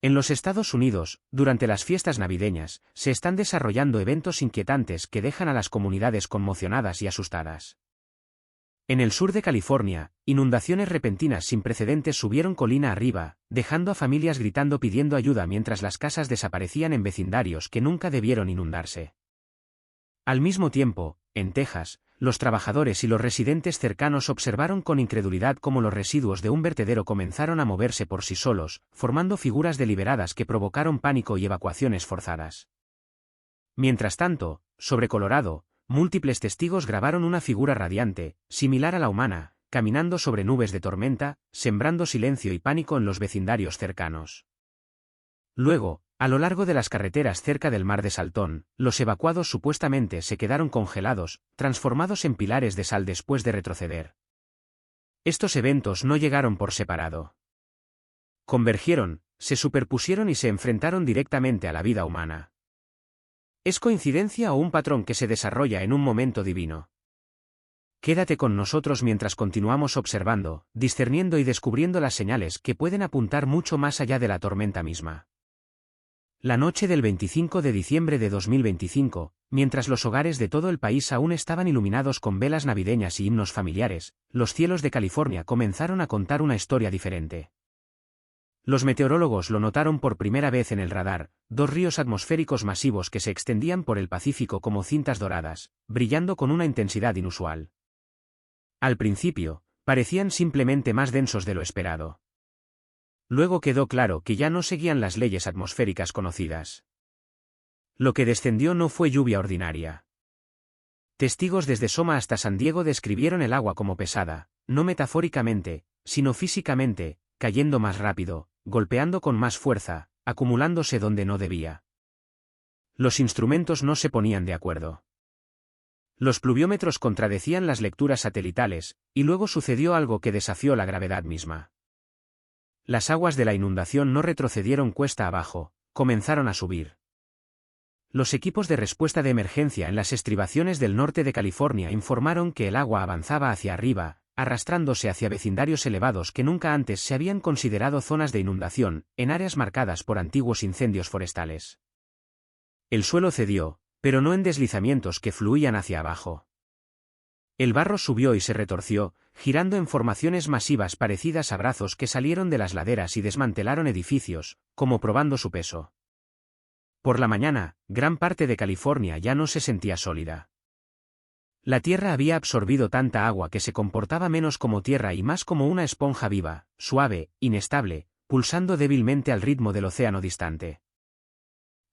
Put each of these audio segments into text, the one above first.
En los Estados Unidos, durante las fiestas navideñas, se están desarrollando eventos inquietantes que dejan a las comunidades conmocionadas y asustadas. En el sur de California, inundaciones repentinas sin precedentes subieron colina arriba, dejando a familias gritando pidiendo ayuda mientras las casas desaparecían en vecindarios que nunca debieron inundarse. Al mismo tiempo, en Texas, los trabajadores y los residentes cercanos observaron con incredulidad cómo los residuos de un vertedero comenzaron a moverse por sí solos, formando figuras deliberadas que provocaron pánico y evacuaciones forzadas. Mientras tanto, sobre Colorado, múltiples testigos grabaron una figura radiante, similar a la humana, caminando sobre nubes de tormenta, sembrando silencio y pánico en los vecindarios cercanos. Luego, a lo largo de las carreteras cerca del mar de Saltón, los evacuados supuestamente se quedaron congelados, transformados en pilares de sal después de retroceder. Estos eventos no llegaron por separado. Convergieron, se superpusieron y se enfrentaron directamente a la vida humana. ¿Es coincidencia o un patrón que se desarrolla en un momento divino? Quédate con nosotros mientras continuamos observando, discerniendo y descubriendo las señales que pueden apuntar mucho más allá de la tormenta misma. La noche del 25 de diciembre de 2025, mientras los hogares de todo el país aún estaban iluminados con velas navideñas y himnos familiares, los cielos de California comenzaron a contar una historia diferente. Los meteorólogos lo notaron por primera vez en el radar, dos ríos atmosféricos masivos que se extendían por el Pacífico como cintas doradas, brillando con una intensidad inusual. Al principio, parecían simplemente más densos de lo esperado. Luego quedó claro que ya no seguían las leyes atmosféricas conocidas. Lo que descendió no fue lluvia ordinaria. Testigos desde Soma hasta San Diego describieron el agua como pesada, no metafóricamente, sino físicamente, cayendo más rápido, golpeando con más fuerza, acumulándose donde no debía. Los instrumentos no se ponían de acuerdo. Los pluviómetros contradecían las lecturas satelitales, y luego sucedió algo que desafió la gravedad misma. Las aguas de la inundación no retrocedieron cuesta abajo, comenzaron a subir. Los equipos de respuesta de emergencia en las estribaciones del norte de California informaron que el agua avanzaba hacia arriba, arrastrándose hacia vecindarios elevados que nunca antes se habían considerado zonas de inundación, en áreas marcadas por antiguos incendios forestales. El suelo cedió, pero no en deslizamientos que fluían hacia abajo. El barro subió y se retorció, girando en formaciones masivas parecidas a brazos que salieron de las laderas y desmantelaron edificios, como probando su peso. Por la mañana, gran parte de California ya no se sentía sólida. La tierra había absorbido tanta agua que se comportaba menos como tierra y más como una esponja viva, suave, inestable, pulsando débilmente al ritmo del océano distante.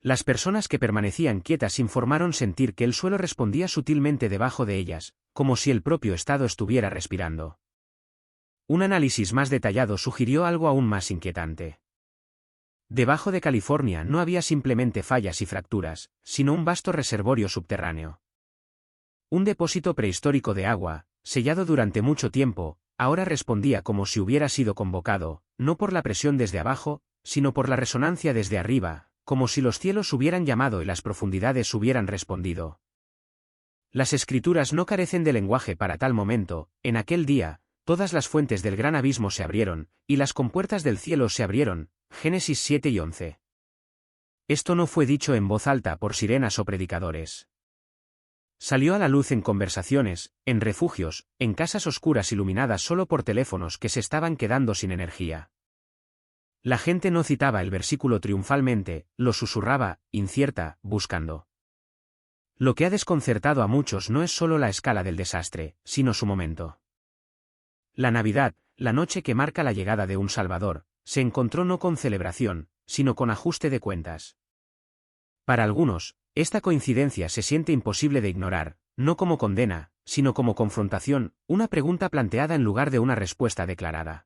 Las personas que permanecían quietas informaron sentir que el suelo respondía sutilmente debajo de ellas, como si el propio estado estuviera respirando. Un análisis más detallado sugirió algo aún más inquietante. Debajo de California no había simplemente fallas y fracturas, sino un vasto reservorio subterráneo. Un depósito prehistórico de agua, sellado durante mucho tiempo, ahora respondía como si hubiera sido convocado, no por la presión desde abajo, sino por la resonancia desde arriba, como si los cielos hubieran llamado y las profundidades hubieran respondido. Las escrituras no carecen de lenguaje para tal momento. En aquel día, todas las fuentes del gran abismo se abrieron, y las compuertas del cielo se abrieron. Génesis 7 y 11. Esto no fue dicho en voz alta por sirenas o predicadores. Salió a la luz en conversaciones, en refugios, en casas oscuras iluminadas solo por teléfonos que se estaban quedando sin energía. La gente no citaba el versículo triunfalmente, lo susurraba, incierta, buscando. Lo que ha desconcertado a muchos no es solo la escala del desastre, sino su momento. La Navidad, la noche que marca la llegada de un Salvador, se encontró no con celebración, sino con ajuste de cuentas. Para algunos, esta coincidencia se siente imposible de ignorar, no como condena, sino como confrontación, una pregunta planteada en lugar de una respuesta declarada.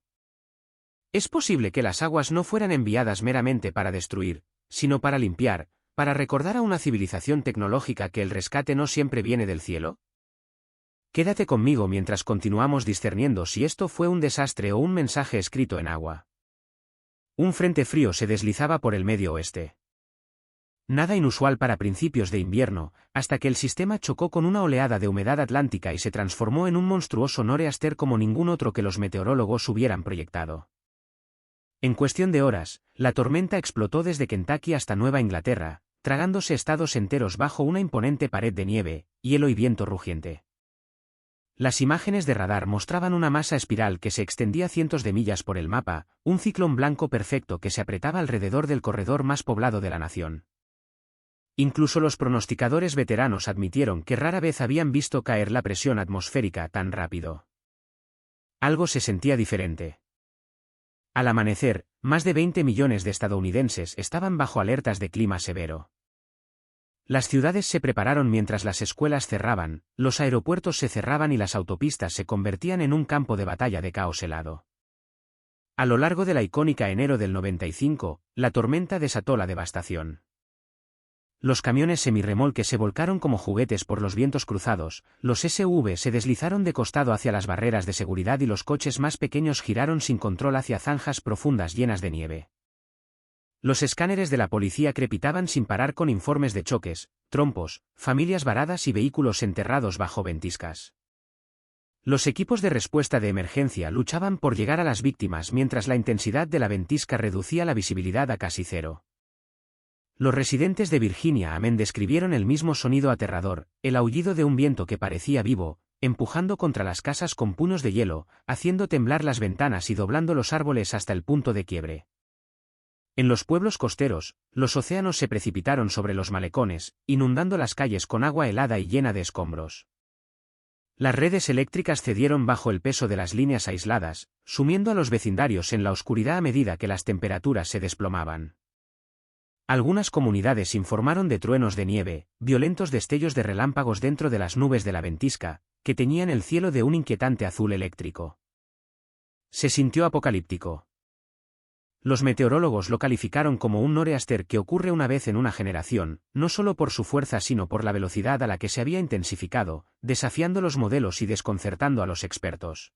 ¿Es posible que las aguas no fueran enviadas meramente para destruir, sino para limpiar, para recordar a una civilización tecnológica que el rescate no siempre viene del cielo? Quédate conmigo mientras continuamos discerniendo si esto fue un desastre o un mensaje escrito en agua. Un frente frío se deslizaba por el medio oeste. Nada inusual para principios de invierno, hasta que el sistema chocó con una oleada de humedad atlántica y se transformó en un monstruoso noreaster como ningún otro que los meteorólogos hubieran proyectado. En cuestión de horas, la tormenta explotó desde Kentucky hasta Nueva Inglaterra, tragándose estados enteros bajo una imponente pared de nieve, hielo y viento rugiente. Las imágenes de radar mostraban una masa espiral que se extendía cientos de millas por el mapa, un ciclón blanco perfecto que se apretaba alrededor del corredor más poblado de la nación. Incluso los pronosticadores veteranos admitieron que rara vez habían visto caer la presión atmosférica tan rápido. Algo se sentía diferente. Al amanecer, más de 20 millones de estadounidenses estaban bajo alertas de clima severo. Las ciudades se prepararon mientras las escuelas cerraban, los aeropuertos se cerraban y las autopistas se convertían en un campo de batalla de caos helado. A lo largo de la icónica enero del 95, la tormenta desató la devastación. Los camiones semirremolque se volcaron como juguetes por los vientos cruzados, los SUV se deslizaron de costado hacia las barreras de seguridad y los coches más pequeños giraron sin control hacia zanjas profundas llenas de nieve. Los escáneres de la policía crepitaban sin parar con informes de choques, trompos, familias varadas y vehículos enterrados bajo ventiscas. Los equipos de respuesta de emergencia luchaban por llegar a las víctimas mientras la intensidad de la ventisca reducía la visibilidad a casi cero. Los residentes de Virginia Amén describieron el mismo sonido aterrador, el aullido de un viento que parecía vivo, empujando contra las casas con puños de hielo, haciendo temblar las ventanas y doblando los árboles hasta el punto de quiebre. En los pueblos costeros, los océanos se precipitaron sobre los malecones, inundando las calles con agua helada y llena de escombros. Las redes eléctricas cedieron bajo el peso de las líneas aisladas, sumiendo a los vecindarios en la oscuridad a medida que las temperaturas se desplomaban. Algunas comunidades informaron de truenos de nieve, violentos destellos de relámpagos dentro de las nubes de la ventisca, que teñían el cielo de un inquietante azul eléctrico. Se sintió apocalíptico. Los meteorólogos lo calificaron como un nor'easter que ocurre una vez en una generación, no solo por su fuerza sino por la velocidad a la que se había intensificado, desafiando los modelos y desconcertando a los expertos.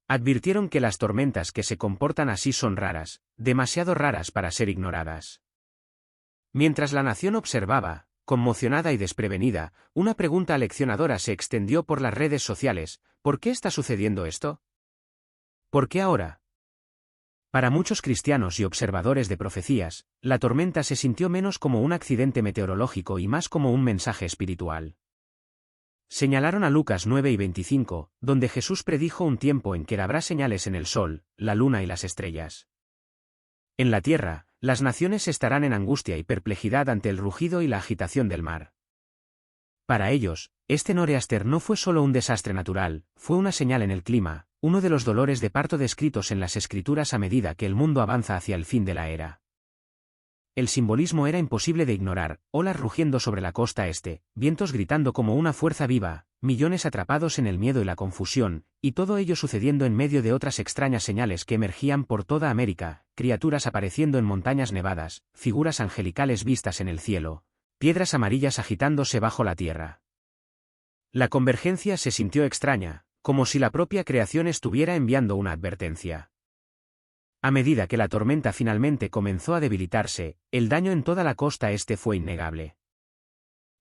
Advirtieron que las tormentas que se comportan así son raras, demasiado raras para ser ignoradas. Mientras la nación observaba, conmocionada y desprevenida, una pregunta aleccionadora se extendió por las redes sociales: ¿por qué está sucediendo esto? ¿Por qué ahora? Para muchos cristianos y observadores de profecías, la tormenta se sintió menos como un accidente meteorológico y más como un mensaje espiritual. Señalaron a Lucas 9 y 25, donde Jesús predijo un tiempo en que habrá señales en el sol, la luna y las estrellas. En la tierra, las naciones estarán en angustia y perplejidad ante el rugido y la agitación del mar. Para ellos, este nor'easter no fue solo un desastre natural, fue una señal en el clima, uno de los dolores de parto descritos en las Escrituras a medida que el mundo avanza hacia el fin de la era. El simbolismo era imposible de ignorar: olas rugiendo sobre la costa este, vientos gritando como una fuerza viva, millones atrapados en el miedo y la confusión, y todo ello sucediendo en medio de otras extrañas señales que emergían por toda América, criaturas apareciendo en montañas nevadas, figuras angelicales vistas en el cielo, piedras amarillas agitándose bajo la tierra. La convergencia se sintió extraña, como si la propia creación estuviera enviando una advertencia. A medida que la tormenta finalmente comenzó a debilitarse, el daño en toda la costa este fue innegable.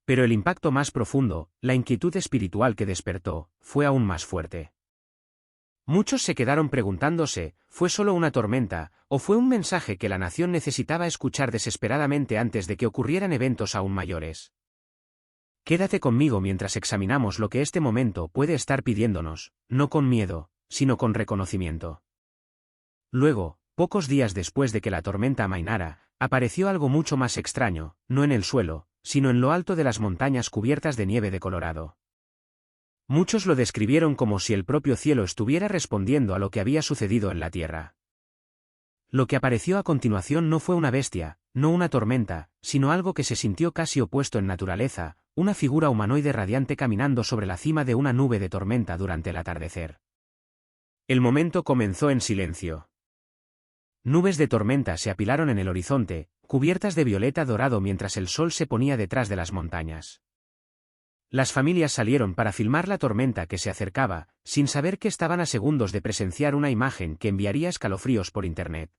Pero el impacto más profundo, la inquietud espiritual que despertó, fue aún más fuerte. Muchos se quedaron preguntándose: ¿fue solo una tormenta, o fue un mensaje que la nación necesitaba escuchar desesperadamente antes de que ocurrieran eventos aún mayores? Quédate conmigo mientras examinamos lo que este momento puede estar pidiéndonos, no con miedo, sino con reconocimiento. Luego, pocos días después de que la tormenta amainara, apareció algo mucho más extraño, no en el suelo, sino en lo alto de las montañas cubiertas de nieve de Colorado. Muchos lo describieron como si el propio cielo estuviera respondiendo a lo que había sucedido en la tierra. Lo que apareció a continuación no fue una bestia, no una tormenta, sino algo que se sintió casi opuesto en naturaleza: una figura humanoide radiante caminando sobre la cima de una nube de tormenta durante el atardecer. El momento comenzó en silencio. Nubes de tormenta se apilaron en el horizonte, cubiertas de violeta dorado mientras el sol se ponía detrás de las montañas. Las familias salieron para filmar la tormenta que se acercaba, sin saber que estaban a segundos de presenciar una imagen que enviaría escalofríos por internet.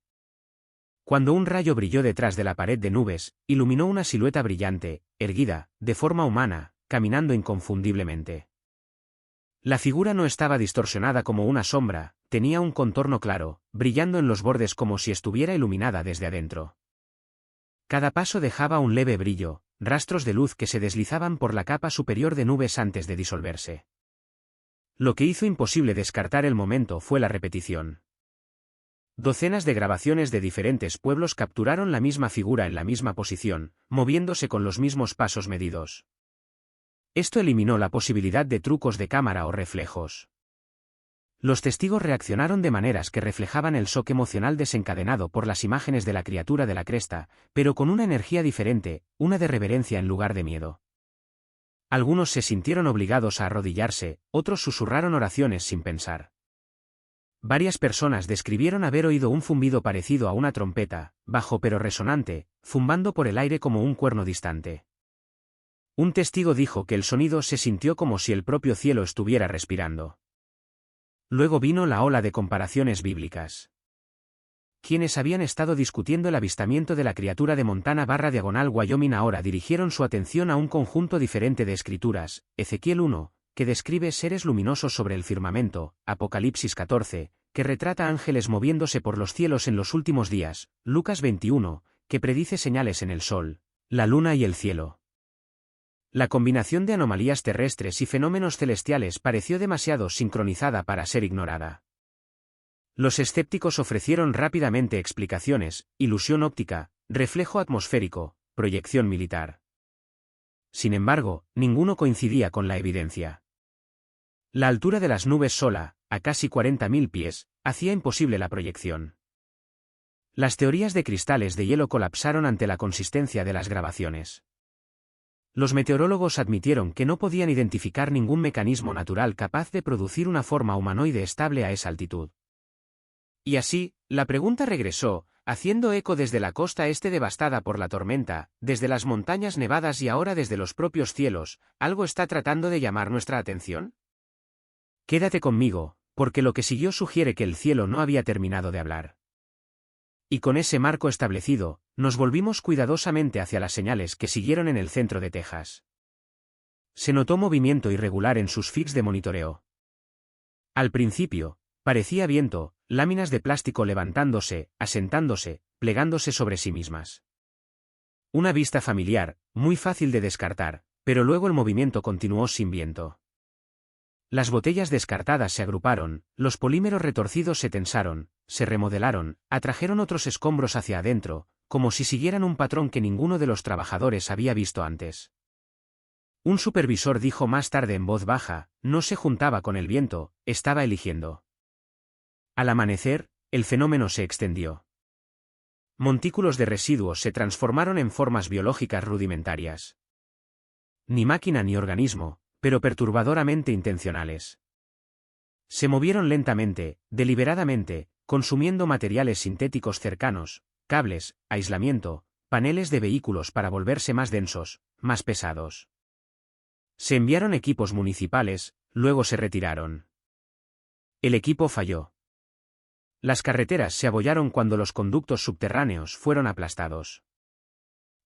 Cuando un rayo brilló detrás de la pared de nubes, iluminó una silueta brillante, erguida, de forma humana, caminando inconfundiblemente. La figura no estaba distorsionada como una sombra, tenía un contorno claro, brillando en los bordes como si estuviera iluminada desde adentro. Cada paso dejaba un leve brillo, rastros de luz que se deslizaban por la capa superior de nubes antes de disolverse. Lo que hizo imposible descartar el momento fue la repetición. Docenas de grabaciones de diferentes pueblos capturaron la misma figura en la misma posición, moviéndose con los mismos pasos medidos. Esto eliminó la posibilidad de trucos de cámara o reflejos. Los testigos reaccionaron de maneras que reflejaban el shock emocional desencadenado por las imágenes de la criatura de la cresta, pero con una energía diferente, una de reverencia en lugar de miedo. Algunos se sintieron obligados a arrodillarse, otros susurraron oraciones sin pensar. Varias personas describieron haber oído un zumbido parecido a una trompeta, bajo pero resonante, zumbando por el aire como un cuerno distante. Un testigo dijo que el sonido se sintió como si el propio cielo estuviera respirando. Luego vino la ola de comparaciones bíblicas. Quienes habían estado discutiendo el avistamiento de la criatura de Montana/Wyoming ahora dirigieron su atención a un conjunto diferente de escrituras, Ezequiel 1, que describe seres luminosos sobre el firmamento, Apocalipsis 14, que retrata ángeles moviéndose por los cielos en los últimos días, Lucas 21, que predice señales en el sol, la luna y el cielo. La combinación de anomalías terrestres y fenómenos celestiales pareció demasiado sincronizada para ser ignorada. Los escépticos ofrecieron rápidamente explicaciones: ilusión óptica, reflejo atmosférico, proyección militar. Sin embargo, ninguno coincidía con la evidencia. La altura de las nubes sola, a casi 40.000 pies, hacía imposible la proyección. Las teorías de cristales de hielo colapsaron ante la consistencia de las grabaciones. Los meteorólogos admitieron que no podían identificar ningún mecanismo natural capaz de producir una forma humanoide estable a esa altitud. Y así, la pregunta regresó, haciendo eco desde la costa este devastada por la tormenta, desde las montañas nevadas y ahora desde los propios cielos: ¿algo está tratando de llamar nuestra atención? Quédate conmigo, porque lo que siguió sugiere que el cielo no había terminado de hablar. Y con ese marco establecido, nos volvimos cuidadosamente hacia las señales que siguieron en el centro de Texas. Se notó movimiento irregular en sus feeds de monitoreo. Al principio, parecía viento, láminas de plástico levantándose, asentándose, plegándose sobre sí mismas. Una vista familiar, muy fácil de descartar, pero luego el movimiento continuó sin viento. Las botellas descartadas se agruparon, los polímeros retorcidos se tensaron, se remodelaron, atrajeron otros escombros hacia adentro, como si siguieran un patrón que ninguno de los trabajadores había visto antes. Un supervisor dijo más tarde en voz baja: no se juntaba con el viento, estaba eligiendo. Al amanecer, el fenómeno se extendió. Montículos de residuos se transformaron en formas biológicas rudimentarias. Ni máquina ni organismo, pero perturbadoramente intencionales. Se movieron lentamente, deliberadamente, consumiendo materiales sintéticos cercanos, cables, aislamiento, paneles de vehículos para volverse más densos, más pesados. Se enviaron equipos municipales, luego se retiraron. El equipo falló. Las carreteras se abollaron cuando los conductos subterráneos fueron aplastados.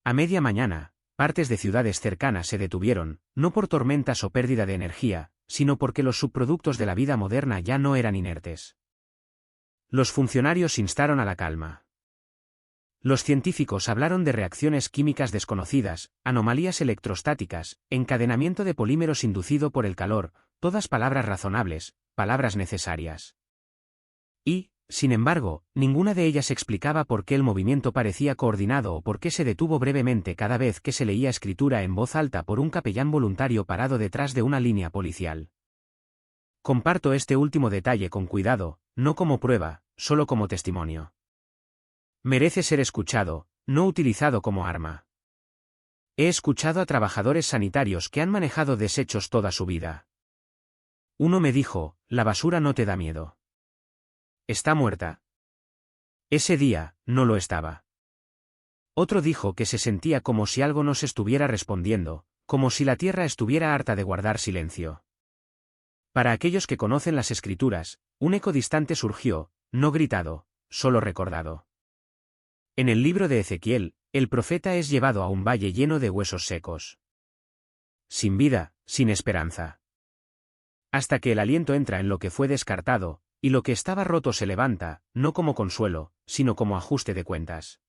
A media mañana, partes de ciudades cercanas se detuvieron, no por tormentas o pérdida de energía, sino porque los subproductos de la vida moderna ya no eran inertes. Los funcionarios instaron a la calma. Los científicos hablaron de reacciones químicas desconocidas, anomalías electrostáticas, encadenamiento de polímeros inducido por el calor, todas palabras razonables, palabras necesarias. Y, sin embargo, ninguna de ellas explicaba por qué el movimiento parecía coordinado o por qué se detuvo brevemente cada vez que se leía escritura en voz alta por un capellán voluntario parado detrás de una línea policial. Comparto este último detalle con cuidado, no como prueba, solo como testimonio. Merece ser escuchado, no utilizado como arma. He escuchado a trabajadores sanitarios que han manejado desechos toda su vida. Uno me dijo: la basura no te da miedo. Está muerta. Ese día, no lo estaba. Otro dijo que se sentía como si algo nos estuviera respondiendo, como si la tierra estuviera harta de guardar silencio. Para aquellos que conocen las escrituras, un eco distante surgió, no gritado, solo recordado. En el libro de Ezequiel, el profeta es llevado a un valle lleno de huesos secos. Sin vida, sin esperanza. Hasta que el aliento entra en lo que fue descartado, y lo que estaba roto se levanta, no como consuelo, sino como ajuste de cuentas.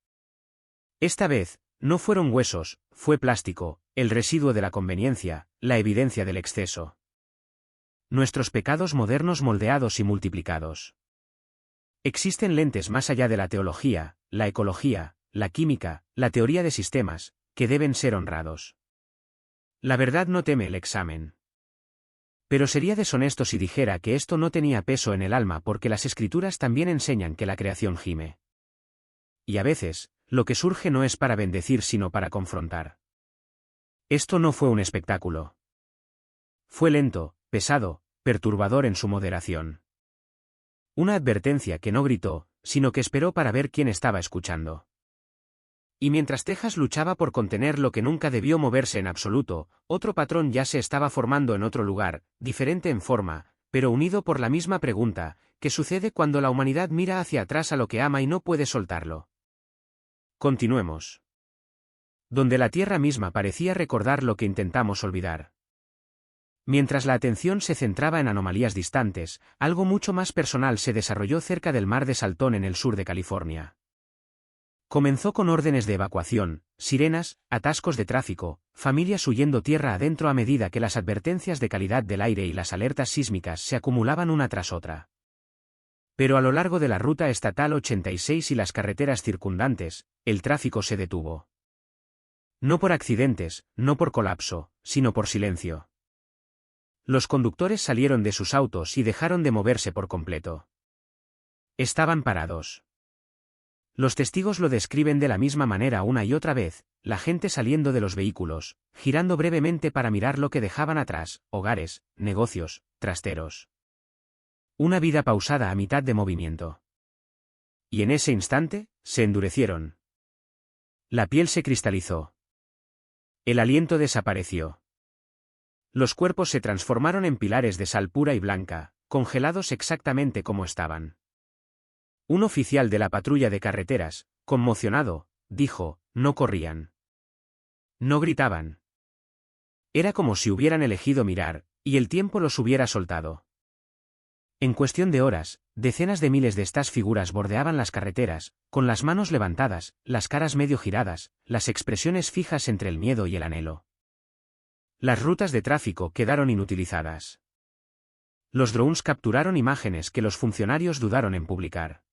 Esta vez, no fueron huesos, fue plástico, el residuo de la conveniencia, la evidencia del exceso. Nuestros pecados modernos moldeados y multiplicados. Existen lentes más allá de la teología, la ecología, la química, la teoría de sistemas, que deben ser honrados. La verdad no teme el examen. Pero sería deshonesto si dijera que esto no tenía peso en el alma porque las escrituras también enseñan que la creación gime. Y a veces, lo que surge no es para bendecir sino para confrontar. Esto no fue un espectáculo. Fue lento, pesado, perturbador en su moderación. Una advertencia que no gritó, sino que esperó para ver quién estaba escuchando. Y mientras Texas luchaba por contener lo que nunca debió moverse en absoluto, otro patrón ya se estaba formando en otro lugar, diferente en forma, pero unido por la misma pregunta: ¿qué sucede cuando la humanidad mira hacia atrás a lo que ama y no puede soltarlo? Continuemos. Donde la tierra misma parecía recordar lo que intentamos olvidar. Mientras la atención se centraba en anomalías distantes, algo mucho más personal se desarrolló cerca del mar de Saltón en el sur de California. Comenzó con órdenes de evacuación, sirenas, atascos de tráfico, familias huyendo tierra adentro a medida que las advertencias de calidad del aire y las alertas sísmicas se acumulaban una tras otra. Pero a lo largo de la ruta estatal 86 y las carreteras circundantes, el tráfico se detuvo. No por accidentes, no por colapso, sino por silencio. Los conductores salieron de sus autos y dejaron de moverse por completo. Estaban parados. Los testigos lo describen de la misma manera una y otra vez: la gente saliendo de los vehículos, girando brevemente para mirar lo que dejaban atrás, hogares, negocios, trasteros. Una vida pausada a mitad de movimiento. Y en ese instante, se endurecieron. La piel se cristalizó. El aliento desapareció. Los cuerpos se transformaron en pilares de sal pura y blanca, congelados exactamente como estaban. Un oficial de la patrulla de carreteras, conmocionado, dijo: no corrían. No gritaban. Era como si hubieran elegido mirar, y el tiempo los hubiera soltado. En cuestión de horas, decenas de miles de estas figuras bordeaban las carreteras, con las manos levantadas, las caras medio giradas, las expresiones fijas entre el miedo y el anhelo. Las rutas de tráfico quedaron inutilizadas. Los drones capturaron imágenes que los funcionarios dudaron en publicar.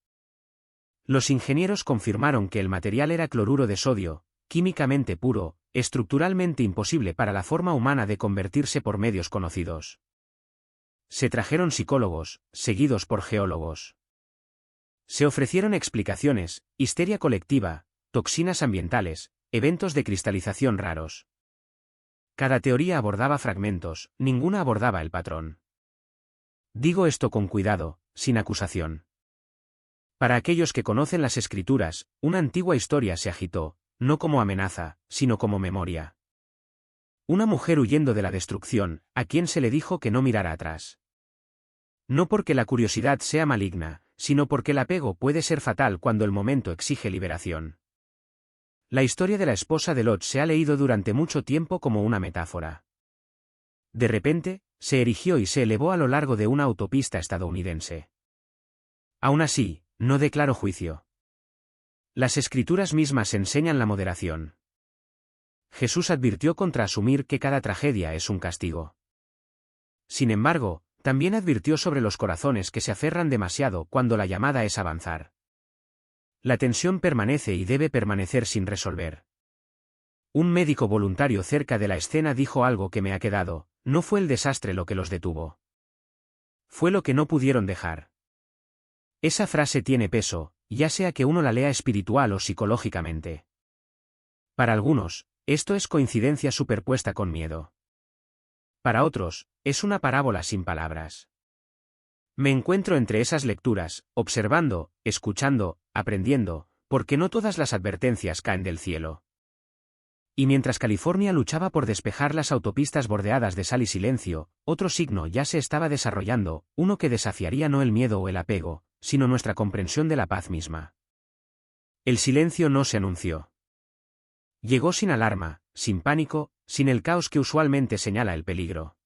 Los ingenieros confirmaron que el material era cloruro de sodio, químicamente puro, estructuralmente imposible para la forma humana de convertirse por medios conocidos. Se trajeron psicólogos, seguidos por geólogos. Se ofrecieron explicaciones: histeria colectiva, toxinas ambientales, eventos de cristalización raros. Cada teoría abordaba fragmentos, ninguna abordaba el patrón. Digo esto con cuidado, sin acusación. Para aquellos que conocen las escrituras, una antigua historia se agitó, no como amenaza, sino como memoria. Una mujer huyendo de la destrucción, a quien se le dijo que no mirara atrás. No porque la curiosidad sea maligna, sino porque el apego puede ser fatal cuando el momento exige liberación. La historia de la esposa de Lot se ha leído durante mucho tiempo como una metáfora. De repente, se erigió y se elevó a lo largo de una autopista estadounidense. Aún así, no declaro juicio. Las escrituras mismas enseñan la moderación. Jesús advirtió contra asumir que cada tragedia es un castigo. Sin embargo, también advirtió sobre los corazones que se aferran demasiado cuando la llamada es avanzar. La tensión permanece y debe permanecer sin resolver. Un médico voluntario cerca de la escena dijo algo que me ha quedado: no fue el desastre lo que los detuvo. Fue lo que no pudieron dejar. Esa frase tiene peso, ya sea que uno la lea espiritual o psicológicamente. Para algunos, esto es coincidencia superpuesta con miedo. Para otros, es una parábola sin palabras. Me encuentro entre esas lecturas, observando, escuchando, aprendiendo, porque no todas las advertencias caen del cielo. Y mientras California luchaba por despejar las autopistas bordeadas de sal y silencio, otro signo ya se estaba desarrollando, uno que desafiaría no el miedo o el apego, sino nuestra comprensión de la paz misma. El silencio no se anunció. Llegó sin alarma, sin pánico, sin el caos que usualmente señala el peligro.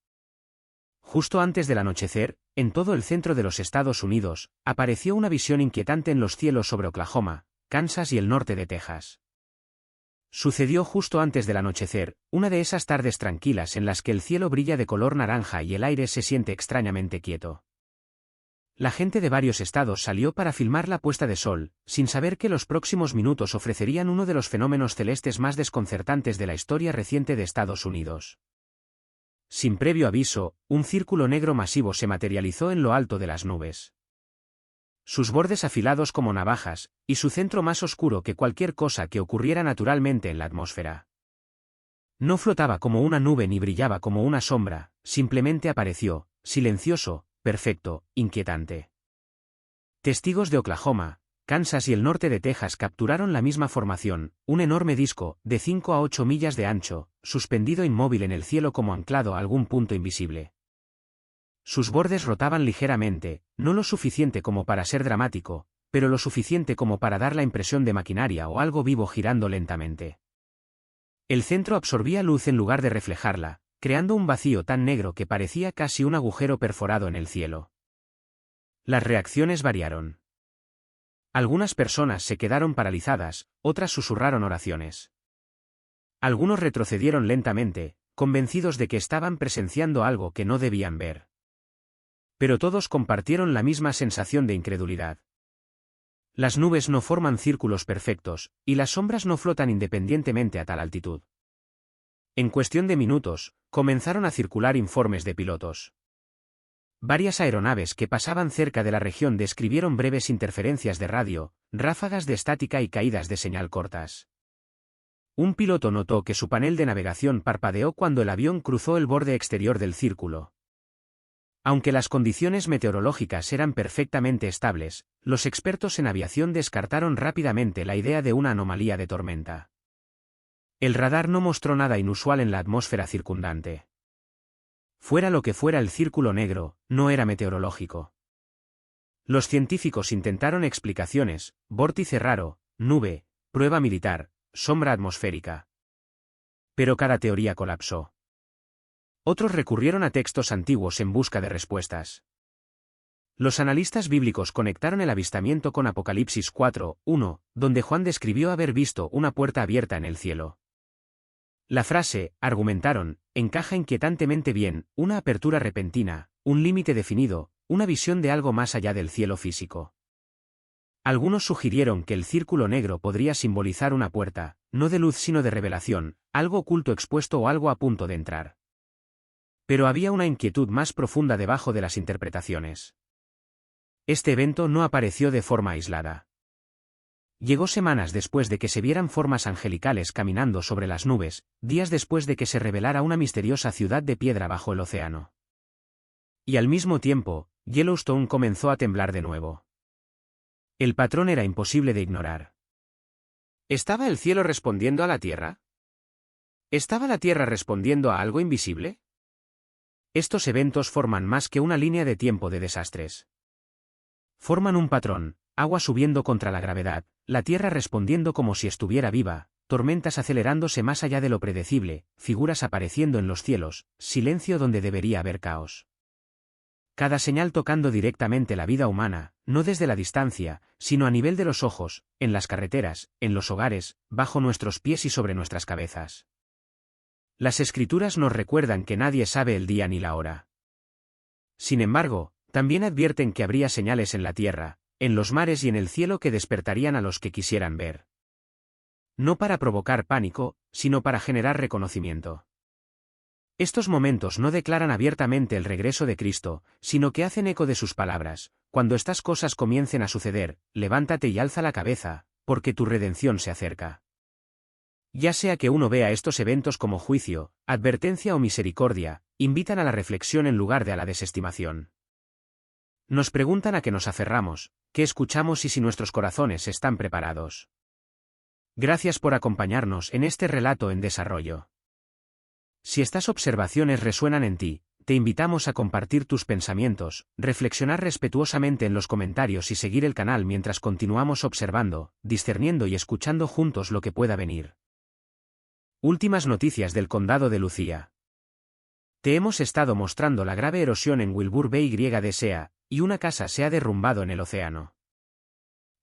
Justo antes del anochecer, en todo el centro de los Estados Unidos, apareció una visión inquietante en los cielos sobre Oklahoma, Kansas y el norte de Texas. Sucedió justo antes del anochecer, una de esas tardes tranquilas en las que el cielo brilla de color naranja y el aire se siente extrañamente quieto. La gente de varios estados salió para filmar la puesta de sol, sin saber que los próximos minutos ofrecerían uno de los fenómenos celestes más desconcertantes de la historia reciente de Estados Unidos. Sin previo aviso, un círculo negro masivo se materializó en lo alto de las nubes. Sus bordes afilados como navajas, y su centro más oscuro que cualquier cosa que ocurriera naturalmente en la atmósfera. No flotaba como una nube ni brillaba como una sombra, simplemente apareció, silencioso, perfecto, inquietante. Testigos de Oklahoma, Kansas y el norte de Texas capturaron la misma formación, un enorme disco, de 5 a 8 millas de ancho, suspendido inmóvil en el cielo como anclado a algún punto invisible. Sus bordes rotaban ligeramente, no lo suficiente como para ser dramático, pero lo suficiente como para dar la impresión de maquinaria o algo vivo girando lentamente. El centro absorbía luz en lugar de reflejarla, creando un vacío tan negro que parecía casi un agujero perforado en el cielo. Las reacciones variaron. Algunas personas se quedaron paralizadas, otras susurraron oraciones. Algunos retrocedieron lentamente, convencidos de que estaban presenciando algo que no debían ver. Pero todos compartieron la misma sensación de incredulidad. Las nubes no forman círculos perfectos, y las sombras no flotan independientemente a tal altitud. En cuestión de minutos, comenzaron a circular informes de pilotos. Varias aeronaves que pasaban cerca de la región describieron breves interferencias de radio, ráfagas de estática y caídas de señal cortas. Un piloto notó que su panel de navegación parpadeó cuando el avión cruzó el borde exterior del círculo. Aunque las condiciones meteorológicas eran perfectamente estables, los expertos en aviación descartaron rápidamente la idea de una anomalía de tormenta. El radar no mostró nada inusual en la atmósfera circundante. Fuera lo que fuera el círculo negro, no era meteorológico. Los científicos intentaron explicaciones: vórtice raro, nube, prueba militar, sombra atmosférica. Pero cada teoría colapsó. Otros recurrieron a textos antiguos en busca de respuestas. Los analistas bíblicos conectaron el avistamiento con Apocalipsis 4:1, donde Juan describió haber visto una puerta abierta en el cielo. La frase, argumentaron, encaja inquietantemente bien: una apertura repentina, un límite definido, una visión de algo más allá del cielo físico. Algunos sugirieron que el círculo negro podría simbolizar una puerta, no de luz sino de revelación, algo oculto expuesto o algo a punto de entrar. Pero había una inquietud más profunda debajo de las interpretaciones. Este evento no apareció de forma aislada. Llegó semanas después de que se vieran formas angelicales caminando sobre las nubes, días después de que se revelara una misteriosa ciudad de piedra bajo el océano. Y al mismo tiempo, Yellowstone comenzó a temblar de nuevo. El patrón era imposible de ignorar. ¿Estaba el cielo respondiendo a la tierra? ¿Estaba la tierra respondiendo a algo invisible? Estos eventos forman más que una línea de tiempo de desastres. Forman un patrón: agua subiendo contra la gravedad, la tierra respondiendo como si estuviera viva, tormentas acelerándose más allá de lo predecible, figuras apareciendo en los cielos, silencio donde debería haber caos. Cada señal tocando directamente la vida humana, no desde la distancia, sino a nivel de los ojos, en las carreteras, en los hogares, bajo nuestros pies y sobre nuestras cabezas. Las Escrituras nos recuerdan que nadie sabe el día ni la hora. Sin embargo, también advierten que habría señales en la tierra, en los mares y en el cielo que despertarían a los que quisieran ver. No para provocar pánico, sino para generar reconocimiento. Estos momentos no declaran abiertamente el regreso de Cristo, sino que hacen eco de sus palabras: cuando estas cosas comiencen a suceder, levántate y alza la cabeza, porque tu redención se acerca. Ya sea que uno vea estos eventos como juicio, advertencia o misericordia, invitan a la reflexión en lugar de a la desestimación. Nos preguntan a qué nos aferramos, qué escuchamos y si nuestros corazones están preparados. Gracias por acompañarnos en este relato en desarrollo. Si estas observaciones resuenan en ti, te invitamos a compartir tus pensamientos, reflexionar respetuosamente en los comentarios y seguir el canal mientras continuamos observando, discerniendo y escuchando juntos lo que pueda venir. Últimas noticias del Condado de Lucía. Te hemos estado mostrando la grave erosión en Wilbur BYDSA, y una casa se ha derrumbado en el océano.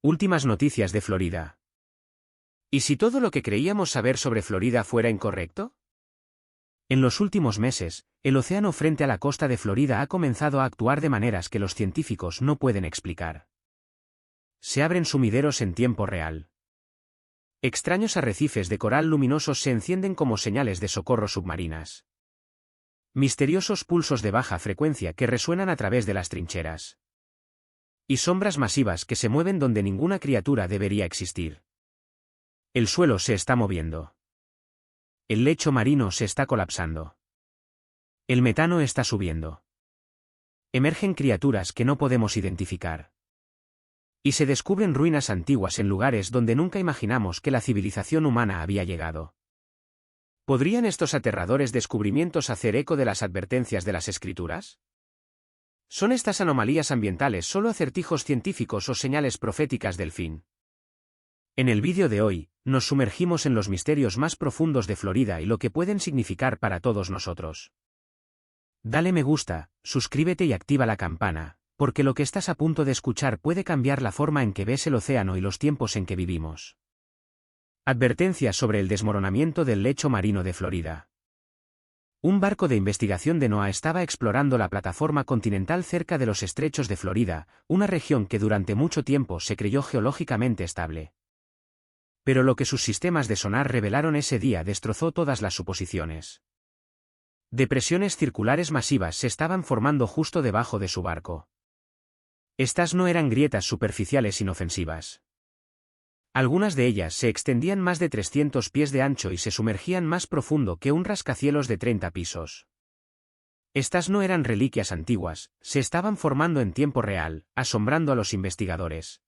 Últimas noticias de Florida. ¿Y si todo lo que creíamos saber sobre Florida fuera incorrecto? En los últimos meses, el océano frente a la costa de Florida ha comenzado a actuar de maneras que los científicos no pueden explicar. Se abren sumideros en tiempo real. Extraños arrecifes de coral luminosos se encienden como señales de socorro submarinas. Misteriosos pulsos de baja frecuencia que resuenan a través de las trincheras. Y sombras masivas que se mueven donde ninguna criatura debería existir. El suelo se está moviendo. El lecho marino se está colapsando. El metano está subiendo. Emergen criaturas que no podemos identificar. Y se descubren ruinas antiguas en lugares donde nunca imaginamos que la civilización humana había llegado. ¿Podrían estos aterradores descubrimientos hacer eco de las advertencias de las Escrituras? ¿Son estas anomalías ambientales solo acertijos científicos o señales proféticas del fin? En el vídeo de hoy, nos sumergimos en los misterios más profundos de Florida y lo que pueden significar para todos nosotros. Dale me gusta, suscríbete y activa la campana, porque lo que estás a punto de escuchar puede cambiar la forma en que ves el océano y los tiempos en que vivimos. Advertencia sobre el desmoronamiento del lecho marino de Florida. Un barco de investigación de NOAA estaba explorando la plataforma continental cerca de los estrechos de Florida, una región que durante mucho tiempo se creyó geológicamente estable. Pero lo que sus sistemas de sonar revelaron ese día destrozó todas las suposiciones. Depresiones circulares masivas se estaban formando justo debajo de su barco. Estas no eran grietas superficiales inofensivas. Algunas de ellas se extendían más de 300 pies de ancho y se sumergían más profundo que un rascacielos de 30 pisos. Estas no eran reliquias antiguas, se estaban formando en tiempo real, asombrando a los investigadores.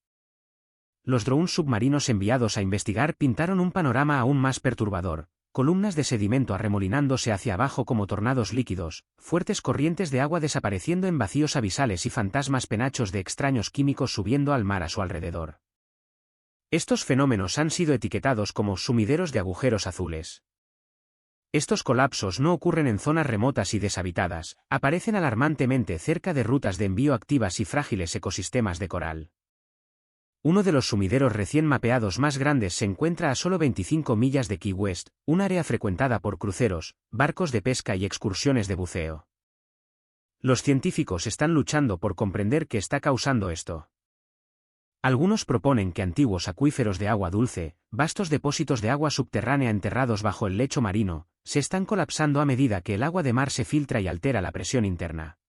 Los drones submarinos enviados a investigar pintaron un panorama aún más perturbador, columnas de sedimento arremolinándose hacia abajo como tornados líquidos, fuertes corrientes de agua desapareciendo en vacíos abisales y fantasmas penachos de extraños químicos subiendo al mar a su alrededor. Estos fenómenos han sido etiquetados como sumideros de agujeros azules. Estos colapsos no ocurren en zonas remotas y deshabitadas, aparecen alarmantemente cerca de rutas de envío activas y frágiles ecosistemas de coral. Uno de los sumideros recién mapeados más grandes se encuentra a solo 25 millas de Key West, un área frecuentada por cruceros, barcos de pesca y excursiones de buceo. Los científicos están luchando por comprender qué está causando esto. Algunos proponen que antiguos acuíferos de agua dulce, vastos depósitos de agua subterránea enterrados bajo el lecho marino, se están colapsando a medida que el agua de mar se filtra y altera la presión interna.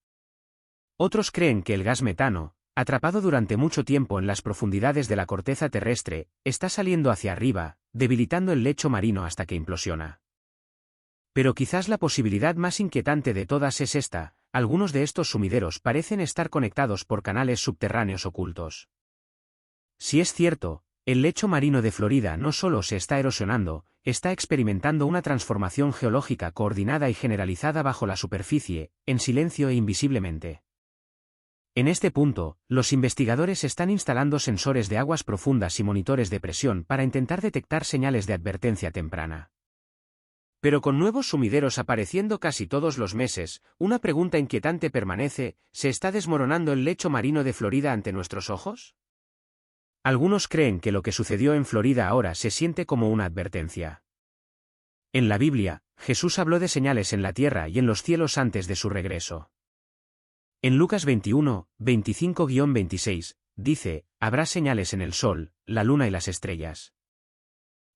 Otros creen que el gas metano, atrapado durante mucho tiempo en las profundidades de la corteza terrestre, está saliendo hacia arriba, debilitando el lecho marino hasta que implosiona. Pero quizás la posibilidad más inquietante de todas es esta: algunos de estos sumideros parecen estar conectados por canales subterráneos ocultos. Si es cierto, el lecho marino de Florida no solo se está erosionando, está experimentando una transformación geológica coordinada y generalizada bajo la superficie, en silencio e invisiblemente. En este punto, los investigadores están instalando sensores de aguas profundas y monitores de presión para intentar detectar señales de advertencia temprana. Pero con nuevos sumideros apareciendo casi todos los meses, una pregunta inquietante permanece: ¿se está desmoronando el lecho marino de Florida ante nuestros ojos? Algunos creen que lo que sucedió en Florida ahora se siente como una advertencia. En la Biblia, Jesús habló de señales en la tierra y en los cielos antes de su regreso. En Lucas 21, 25-26, dice: habrá señales en el sol, la luna y las estrellas.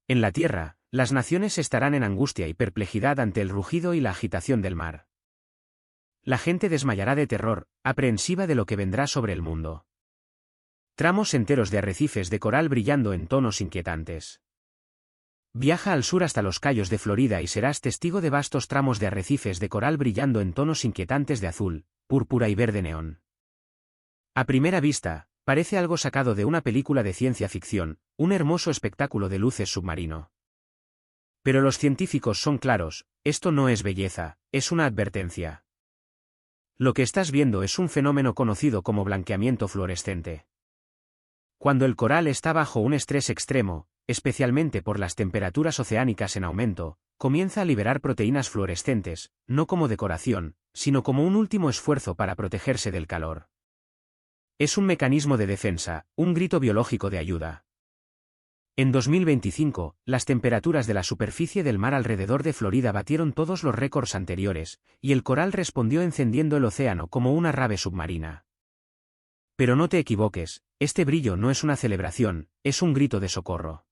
En la tierra, las naciones estarán en angustia y perplejidad ante el rugido y la agitación del mar. La gente desmayará de terror, aprehensiva de lo que vendrá sobre el mundo. Tramos enteros de arrecifes de coral brillando en tonos inquietantes. Viaja al sur hasta los Cayos de Florida y serás testigo de vastos tramos de arrecifes de coral brillando en tonos inquietantes de azul, púrpura y verde neón. A primera vista, parece algo sacado de una película de ciencia ficción, un hermoso espectáculo de luces submarino. Pero los científicos son claros: esto no es belleza, es una advertencia. Lo que estás viendo es un fenómeno conocido como blanqueamiento fluorescente. Cuando el coral está bajo un estrés extremo, especialmente por las temperaturas oceánicas en aumento, comienza a liberar proteínas fluorescentes, no como decoración, sino como un último esfuerzo para protegerse del calor. Es un mecanismo de defensa, un grito biológico de ayuda. En 2025, las temperaturas de la superficie del mar alrededor de Florida batieron todos los récords anteriores, y el coral respondió encendiendo el océano como una rave submarina. Pero no te equivoques, este brillo no es una celebración, es un grito de socorro.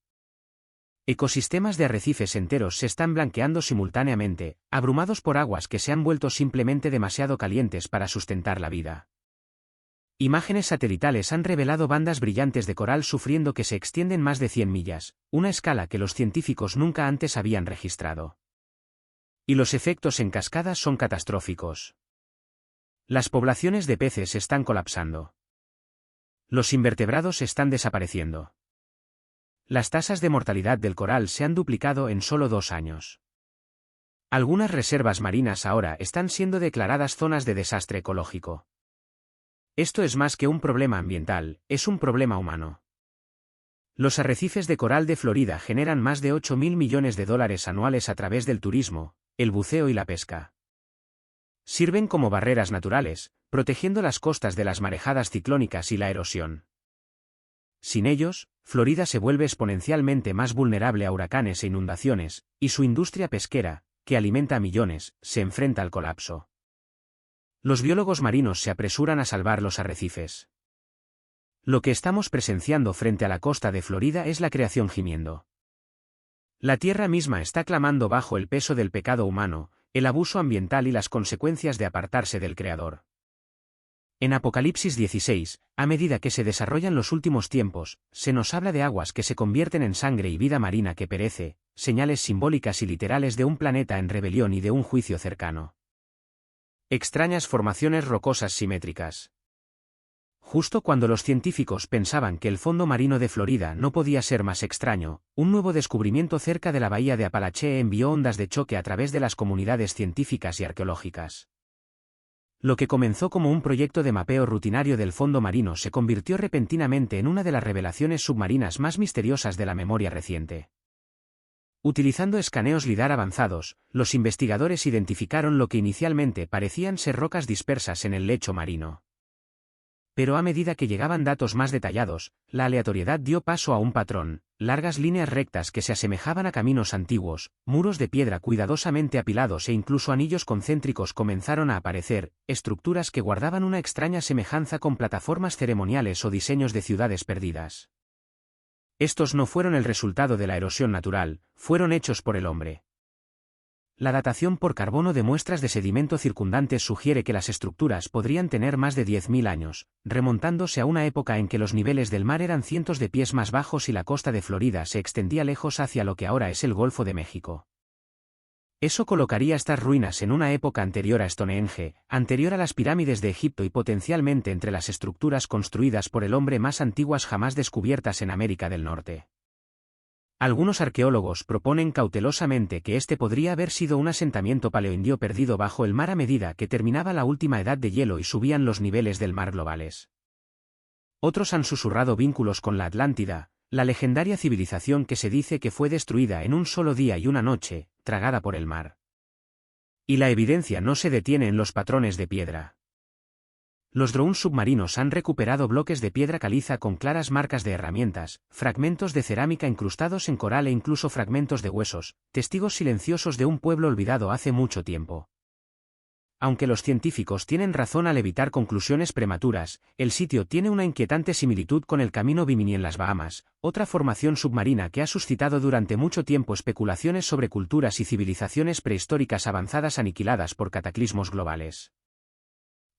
Ecosistemas de arrecifes enteros se están blanqueando simultáneamente, abrumados por aguas que se han vuelto simplemente demasiado calientes para sustentar la vida. Imágenes satelitales han revelado bandas brillantes de coral sufriendo que se extienden más de 100 millas, una escala que los científicos nunca antes habían registrado. Y los efectos en cascada son catastróficos. Las poblaciones de peces están colapsando. Los invertebrados están desapareciendo. Las tasas de mortalidad del coral se han duplicado en solo 2 años. Algunas reservas marinas ahora están siendo declaradas zonas de desastre ecológico. Esto es más que un problema ambiental, es un problema humano. Los arrecifes de coral de Florida generan más de $8.000 millones anuales a través del turismo, el buceo y la pesca. Sirven como barreras naturales, protegiendo las costas de las marejadas ciclónicas y la erosión. Sin ellos, Florida se vuelve exponencialmente más vulnerable a huracanes e inundaciones, y su industria pesquera, que alimenta a millones, se enfrenta al colapso. Los biólogos marinos se apresuran a salvar los arrecifes. Lo que estamos presenciando frente a la costa de Florida es la creación gimiendo. La tierra misma está clamando bajo el peso del pecado humano, el abuso ambiental y las consecuencias de apartarse del Creador. En Apocalipsis 16, a medida que se desarrollan los últimos tiempos, se nos habla de aguas que se convierten en sangre y vida marina que perece, señales simbólicas y literales de un planeta en rebelión y de un juicio cercano. Extrañas formaciones rocosas simétricas. Justo cuando los científicos pensaban que el fondo marino de Florida no podía ser más extraño, un nuevo descubrimiento cerca de la bahía de Apalachee envió ondas de choque a través de las comunidades científicas y arqueológicas. Lo que comenzó como un proyecto de mapeo rutinario del fondo marino se convirtió repentinamente en una de las revelaciones submarinas más misteriosas de la memoria reciente. Utilizando escaneos LIDAR avanzados, los investigadores identificaron lo que inicialmente parecían ser rocas dispersas en el lecho marino. Pero a medida que llegaban datos más detallados, la aleatoriedad dio paso a un patrón, largas líneas rectas que se asemejaban a caminos antiguos, muros de piedra cuidadosamente apilados e incluso anillos concéntricos comenzaron a aparecer, estructuras que guardaban una extraña semejanza con plataformas ceremoniales o diseños de ciudades perdidas. Estos no fueron el resultado de la erosión natural, fueron hechos por el hombre. La datación por carbono de muestras de sedimento circundantes sugiere que las estructuras podrían tener más de 10.000 años, remontándose a una época en que los niveles del mar eran cientos de pies más bajos y la costa de Florida se extendía lejos hacia lo que ahora es el Golfo de México. Eso colocaría estas ruinas en una época anterior a Stonehenge, anterior a las pirámides de Egipto y potencialmente entre las estructuras construidas por el hombre más antiguas jamás descubiertas en América del Norte. Algunos arqueólogos proponen cautelosamente que este podría haber sido un asentamiento paleoindio perdido bajo el mar a medida que terminaba la última edad de hielo y subían los niveles del mar globales. Otros han susurrado vínculos con la Atlántida, la legendaria civilización que se dice que fue destruida en un solo día y una noche, tragada por el mar. Y la evidencia no se detiene en los patrones de piedra. Los drones submarinos han recuperado bloques de piedra caliza con claras marcas de herramientas, fragmentos de cerámica incrustados en coral e incluso fragmentos de huesos, testigos silenciosos de un pueblo olvidado hace mucho tiempo. Aunque los científicos tienen razón al evitar conclusiones prematuras, el sitio tiene una inquietante similitud con el camino Bimini en las Bahamas, otra formación submarina que ha suscitado durante mucho tiempo especulaciones sobre culturas y civilizaciones prehistóricas avanzadas aniquiladas por cataclismos globales.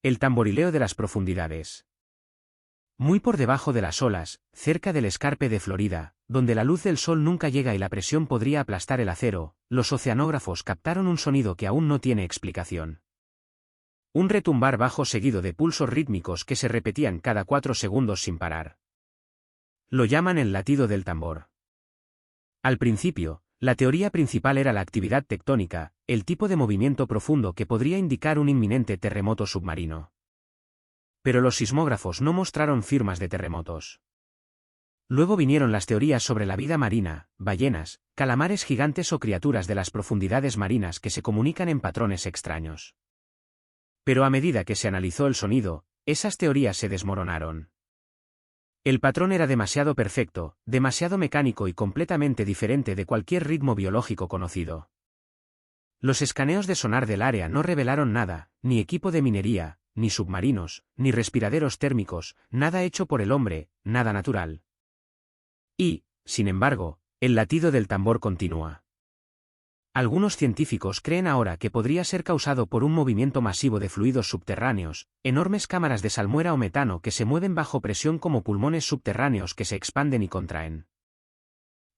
El tamborileo de las profundidades. Muy por debajo de las olas, cerca del escarpe de Florida, donde la luz del sol nunca llega y la presión podría aplastar el acero, los oceanógrafos captaron un sonido que aún no tiene explicación. Un retumbar bajo seguido de pulsos rítmicos que se repetían cada 4 segundos sin parar. Lo llaman el latido del tambor. Al principio, la teoría principal era la actividad tectónica, el tipo de movimiento profundo que podría indicar un inminente terremoto submarino. Pero los sismógrafos no mostraron firmas de terremotos. Luego vinieron las teorías sobre la vida marina, ballenas, calamares gigantes o criaturas de las profundidades marinas que se comunican en patrones extraños. Pero a medida que se analizó el sonido, esas teorías se desmoronaron. El patrón era demasiado perfecto, demasiado mecánico y completamente diferente de cualquier ritmo biológico conocido. Los escaneos de sonar del área no revelaron nada, ni equipo de minería, ni submarinos, ni respiraderos térmicos, nada hecho por el hombre, nada natural. Y, sin embargo, el latido del tambor continúa. Algunos científicos creen ahora que podría ser causado por un movimiento masivo de fluidos subterráneos, enormes cámaras de salmuera o metano que se mueven bajo presión como pulmones subterráneos que se expanden y contraen.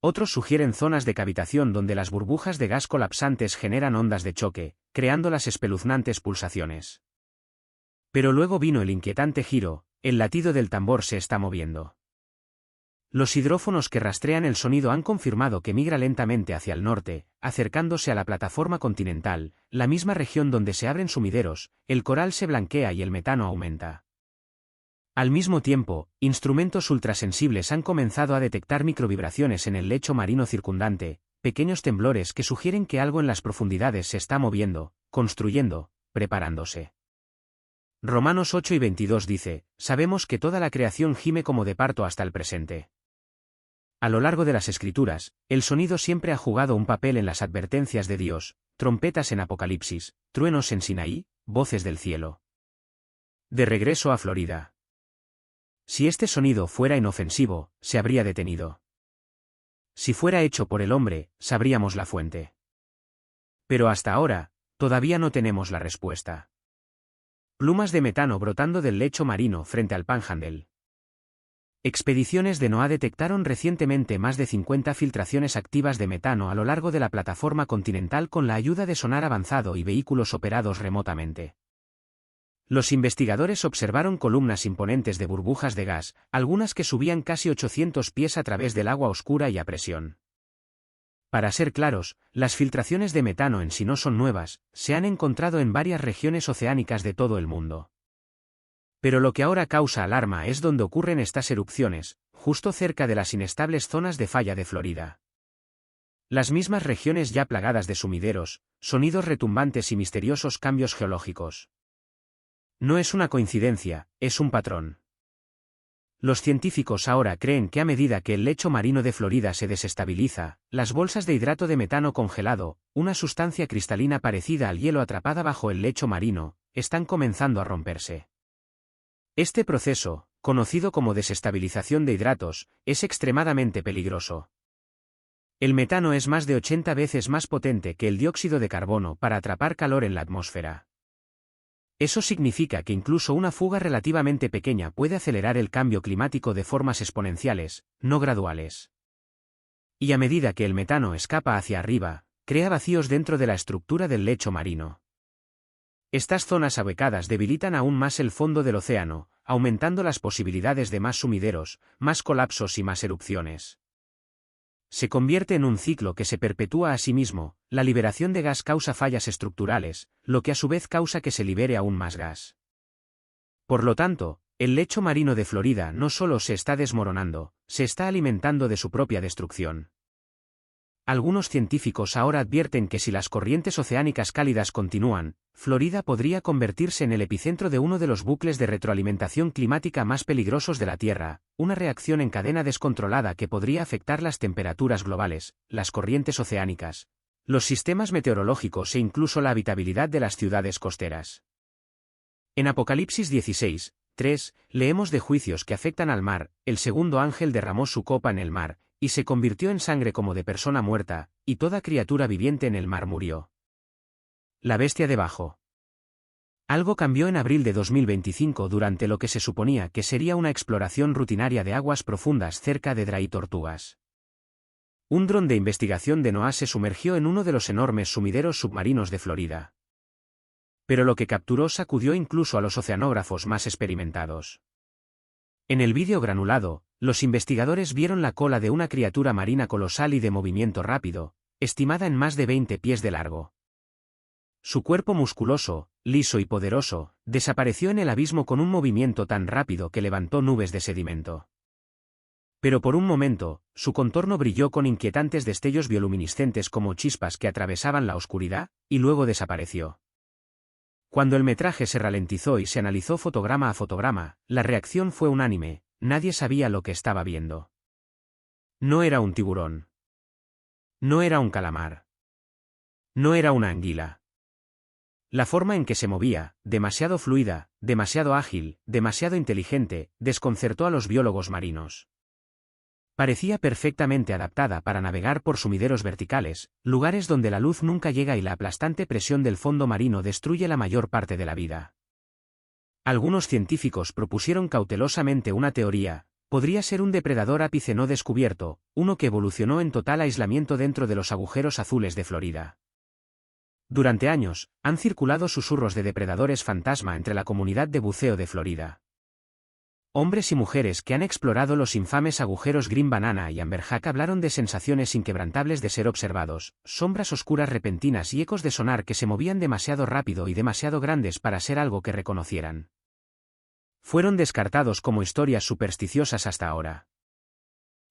Otros sugieren zonas de cavitación donde las burbujas de gas colapsantes generan ondas de choque, creando las espeluznantes pulsaciones. Pero luego vino el inquietante giro, el latido del tambor se está moviendo. Los hidrófonos que rastrean el sonido han confirmado que migra lentamente hacia el norte, acercándose a la plataforma continental, la misma región donde se abren sumideros, el coral se blanquea y el metano aumenta. Al mismo tiempo, instrumentos ultrasensibles han comenzado a detectar microvibraciones en el lecho marino circundante, pequeños temblores que sugieren que algo en las profundidades se está moviendo, construyendo, preparándose. Romanos 8:22 dice, sabemos que toda la creación gime como de parto hasta el presente. A lo largo de las Escrituras, el sonido siempre ha jugado un papel en las advertencias de Dios, trompetas en Apocalipsis, truenos en Sinaí, voces del cielo. De regreso a Florida. Si este sonido fuera inofensivo, se habría detenido. Si fuera hecho por el hombre, sabríamos la fuente. Pero hasta ahora, todavía no tenemos la respuesta. Plumas de metano brotando del lecho marino frente al Panhandle. Expediciones de NOAA detectaron recientemente más de 50 filtraciones activas de metano a lo largo de la plataforma continental con la ayuda de sonar avanzado y vehículos operados remotamente. Los investigadores observaron columnas imponentes de burbujas de gas, algunas que subían casi 800 pies a través del agua oscura y a presión. Para ser claros, las filtraciones de metano en sí no son nuevas, se han encontrado en varias regiones oceánicas de todo el mundo. Pero lo que ahora causa alarma es dónde ocurren estas erupciones, justo cerca de las inestables zonas de falla de Florida. Las mismas regiones ya plagadas de sumideros, sonidos retumbantes y misteriosos cambios geológicos. No es una coincidencia, es un patrón. Los científicos ahora creen que a medida que el lecho marino de Florida se desestabiliza, las bolsas de hidrato de metano congelado, una sustancia cristalina parecida al hielo atrapada bajo el lecho marino, están comenzando a romperse. Este proceso, conocido como desestabilización de hidratos, es extremadamente peligroso. El metano es más de 80 veces más potente que el dióxido de carbono para atrapar calor en la atmósfera. Eso significa que incluso una fuga relativamente pequeña puede acelerar el cambio climático de formas exponenciales, no graduales. Y a medida que el metano escapa hacia arriba, crea vacíos dentro de la estructura del lecho marino. Estas zonas ahuecadas debilitan aún más el fondo del océano, aumentando las posibilidades de más sumideros, más colapsos y más erupciones. Se convierte en un ciclo que se perpetúa a sí mismo, la liberación de gas causa fallas estructurales, lo que a su vez causa que se libere aún más gas. Por lo tanto, el lecho marino de Florida no solo se está desmoronando, se está alimentando de su propia destrucción. Algunos científicos ahora advierten que si las corrientes oceánicas cálidas continúan, Florida podría convertirse en el epicentro de uno de los bucles de retroalimentación climática más peligrosos de la Tierra, una reacción en cadena descontrolada que podría afectar las temperaturas globales, las corrientes oceánicas, los sistemas meteorológicos e incluso la habitabilidad de las ciudades costeras. En Apocalipsis 16:3, leemos de juicios que afectan al mar, el segundo ángel derramó su copa en el mar, y se convirtió en sangre como de persona muerta, y toda criatura viviente en el mar murió. La bestia debajo. Algo cambió en abril de 2025 durante lo que se suponía que sería una exploración rutinaria de aguas profundas cerca de Dry Tortugas. Un dron de investigación de NOAA se sumergió en uno de los enormes sumideros submarinos de Florida. Pero lo que capturó sacudió incluso a los oceanógrafos más experimentados. En el vídeo granulado, los investigadores vieron la cola de una criatura marina colosal y de movimiento rápido, estimada en más de 20 pies de largo. Su cuerpo musculoso, liso y poderoso, desapareció en el abismo con un movimiento tan rápido que levantó nubes de sedimento. Pero por un momento, su contorno brilló con inquietantes destellos bioluminiscentes como chispas que atravesaban la oscuridad, y luego desapareció. Cuando el metraje se ralentizó y se analizó fotograma a fotograma, la reacción fue unánime, nadie sabía lo que estaba viendo. No era un tiburón. No era un calamar. No era una anguila. La forma en que se movía, demasiado fluida, demasiado ágil, demasiado inteligente, desconcertó a los biólogos marinos. Parecía perfectamente adaptada para navegar por sumideros verticales, lugares donde la luz nunca llega y la aplastante presión del fondo marino destruye la mayor parte de la vida. Algunos científicos propusieron cautelosamente una teoría: podría ser un depredador ápice no descubierto, uno que evolucionó en total aislamiento dentro de los agujeros azules de Florida. Durante años, han circulado susurros de depredadores fantasma entre la comunidad de buceo de Florida. Hombres y mujeres que han explorado los infames agujeros Green Banana y Amberjack hablaron de sensaciones inquebrantables de ser observados, sombras oscuras repentinas y ecos de sonar que se movían demasiado rápido y demasiado grandes para ser algo que reconocieran. Fueron descartados como historias supersticiosas hasta ahora.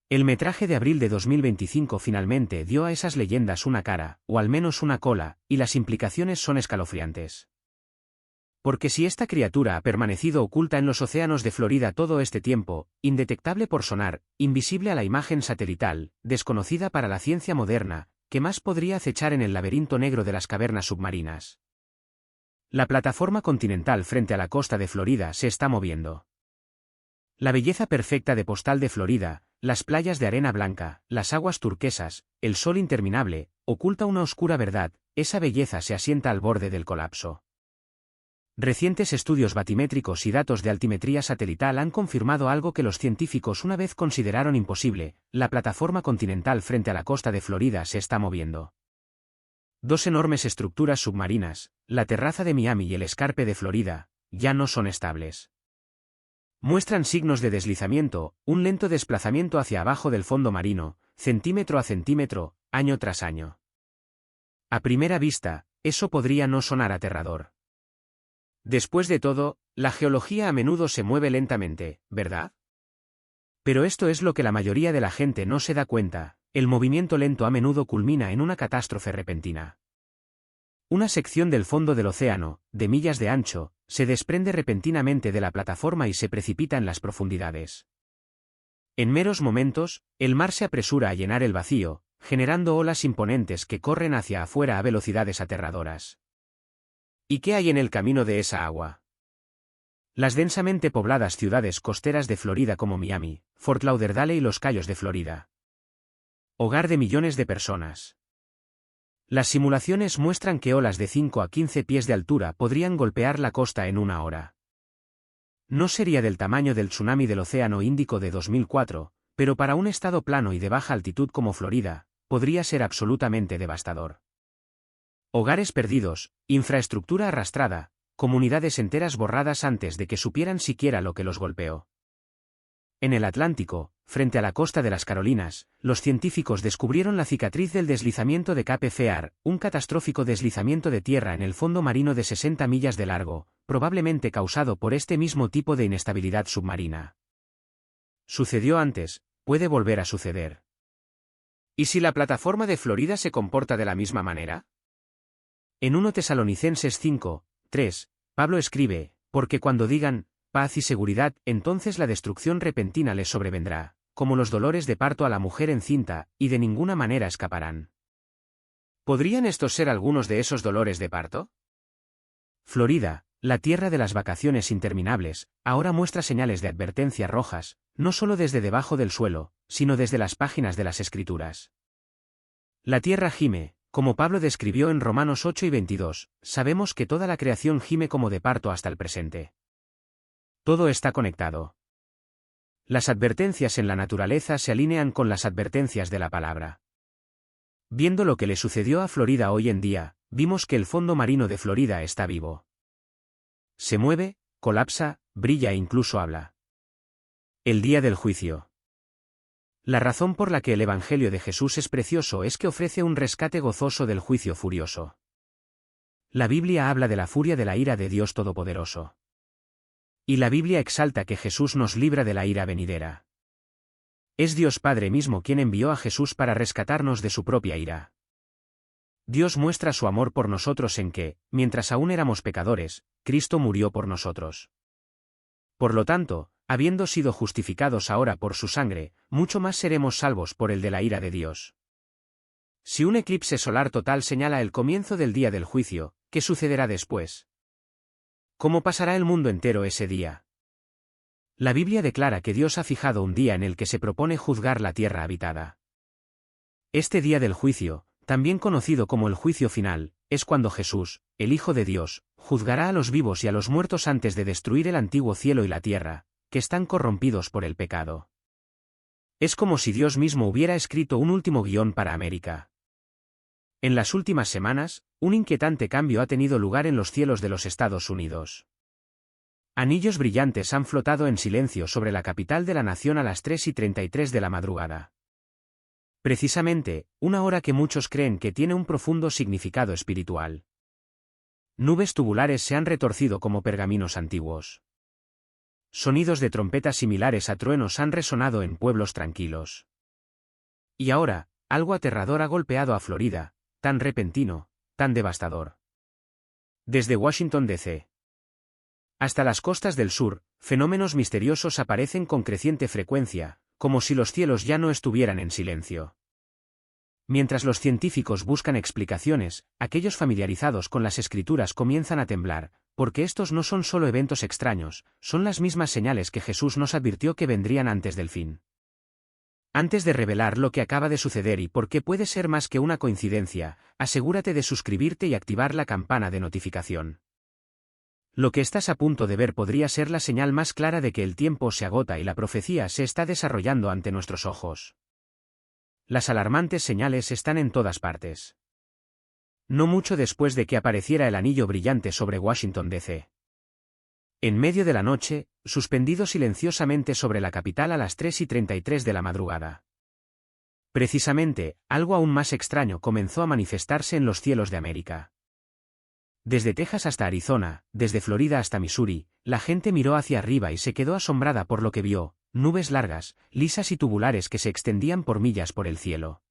El metraje de abril de 2025 finalmente dio a esas leyendas una cara, o al menos una cola, y las implicaciones son escalofriantes. Porque si esta criatura ha permanecido oculta en los océanos de Florida todo este tiempo, indetectable por sonar, invisible a la imagen satelital, desconocida para la ciencia moderna, ¿qué más podría acechar en el laberinto negro de las cavernas submarinas? La plataforma continental frente a la costa de Florida se está moviendo. La belleza perfecta de postal de Florida, las playas de arena blanca, las aguas turquesas, el sol interminable, oculta una oscura verdad: esa belleza se asienta al borde del colapso. Recientes estudios batimétricos y datos de altimetría satelital han confirmado algo que los científicos una vez consideraron imposible: la plataforma continental frente a la costa de Florida se está moviendo. Dos enormes estructuras submarinas, la terraza de Miami y el escarpe de Florida, ya no son estables. Muestran signos de deslizamiento, un lento desplazamiento hacia abajo del fondo marino, centímetro a centímetro, año tras año. A primera vista, eso podría no sonar aterrador. Después de todo, la geología a menudo se mueve lentamente, ¿verdad? Pero esto es lo que la mayoría de la gente no se da cuenta: el movimiento lento a menudo culmina en una catástrofe repentina. Una sección del fondo del océano, de millas de ancho, se desprende repentinamente de la plataforma y se precipita en las profundidades. En meros momentos, el mar se apresura a llenar el vacío, generando olas imponentes que corren hacia afuera a velocidades aterradoras. ¿Y qué hay en el camino de esa agua? Las densamente pobladas ciudades costeras de Florida como Miami, Fort Lauderdale y Los Cayos de Florida. Hogar de millones de personas. Las simulaciones muestran que olas de 5 a 15 pies de altura podrían golpear la costa en una hora. No sería del tamaño del tsunami del Océano Índico de 2004, pero para un estado plano y de baja altitud como Florida, podría ser absolutamente devastador. Hogares perdidos, infraestructura arrastrada, comunidades enteras borradas antes de que supieran siquiera lo que los golpeó. En el Atlántico, frente a la costa de las Carolinas, los científicos descubrieron la cicatriz del deslizamiento de Cape Fear, un catastrófico deslizamiento de tierra en el fondo marino de 60 millas de largo, probablemente causado por este mismo tipo de inestabilidad submarina. Sucedió antes, puede volver a suceder. ¿Y si la plataforma de Florida se comporta de la misma manera? En 1 Tesalonicenses 5:3, Pablo escribe: porque cuando digan paz y seguridad, entonces la destrucción repentina les sobrevendrá, como los dolores de parto a la mujer encinta, y de ninguna manera escaparán. ¿Podrían estos ser algunos de esos dolores de parto? Florida, la tierra de las vacaciones interminables, ahora muestra señales de advertencia rojas, no solo desde debajo del suelo, sino desde las páginas de las Escrituras. La tierra gime, como Pablo describió en Romanos 8:22, sabemos que toda la creación gime como de parto hasta el presente. Todo está conectado. Las advertencias en la naturaleza se alinean con las advertencias de la palabra. Viendo lo que le sucedió a Florida hoy en día, vimos que el fondo marino de Florida está vivo. Se mueve, colapsa, brilla e incluso habla. El día del juicio. La razón por la que el Evangelio de Jesús es precioso es que ofrece un rescate gozoso del juicio furioso. La Biblia habla de la furia de la ira de Dios Todopoderoso. Y la Biblia exalta que Jesús nos libra de la ira venidera. Es Dios Padre mismo quien envió a Jesús para rescatarnos de su propia ira. Dios muestra su amor por nosotros en que, mientras aún éramos pecadores, Cristo murió por nosotros. Por lo tanto, habiendo sido justificados ahora por su sangre, mucho más seremos salvos por el de la ira de Dios. Si un eclipse solar total señala el comienzo del día del juicio, ¿qué sucederá después? ¿Cómo pasará el mundo entero ese día? La Biblia declara que Dios ha fijado un día en el que se propone juzgar la tierra habitada. Este día del juicio, también conocido como el juicio final, es cuando Jesús, el Hijo de Dios, juzgará a los vivos y a los muertos antes de destruir el antiguo cielo y la tierra, que están corrompidos por el pecado. Es como si Dios mismo hubiera escrito un último guión para América. En las últimas semanas, un inquietante cambio ha tenido lugar en los cielos de los Estados Unidos. Anillos brillantes han flotado en silencio sobre la capital de la nación a las 3:33 de la madrugada. Precisamente, una hora que muchos creen que tiene un profundo significado espiritual. Nubes tubulares se han retorcido como pergaminos antiguos. Sonidos de trompetas similares a truenos han resonado en pueblos tranquilos. Y ahora, algo aterrador ha golpeado a Florida, tan repentino, tan devastador. Desde Washington, D.C. hasta las costas del sur, fenómenos misteriosos aparecen con creciente frecuencia, como si los cielos ya no estuvieran en silencio. Mientras los científicos buscan explicaciones, aquellos familiarizados con las escrituras comienzan a temblar, porque estos no son solo eventos extraños, son las mismas señales que Jesús nos advirtió que vendrían antes del fin. Antes de revelar lo que acaba de suceder y por qué puede ser más que una coincidencia, asegúrate de suscribirte y activar la campana de notificación. Lo que estás a punto de ver podría ser la señal más clara de que el tiempo se agota y la profecía se está desarrollando ante nuestros ojos. Las alarmantes señales están en todas partes. No mucho después de que apareciera el anillo brillante sobre Washington, D.C. En medio de la noche, suspendido silenciosamente sobre la capital a las 3:33 de la madrugada. Precisamente, algo aún más extraño comenzó a manifestarse en los cielos de América. Desde Texas hasta Arizona, desde Florida hasta Missouri, la gente miró hacia arriba y se quedó asombrada por lo que vio, nubes largas, lisas y tubulares que se extendían por millas por el cielo.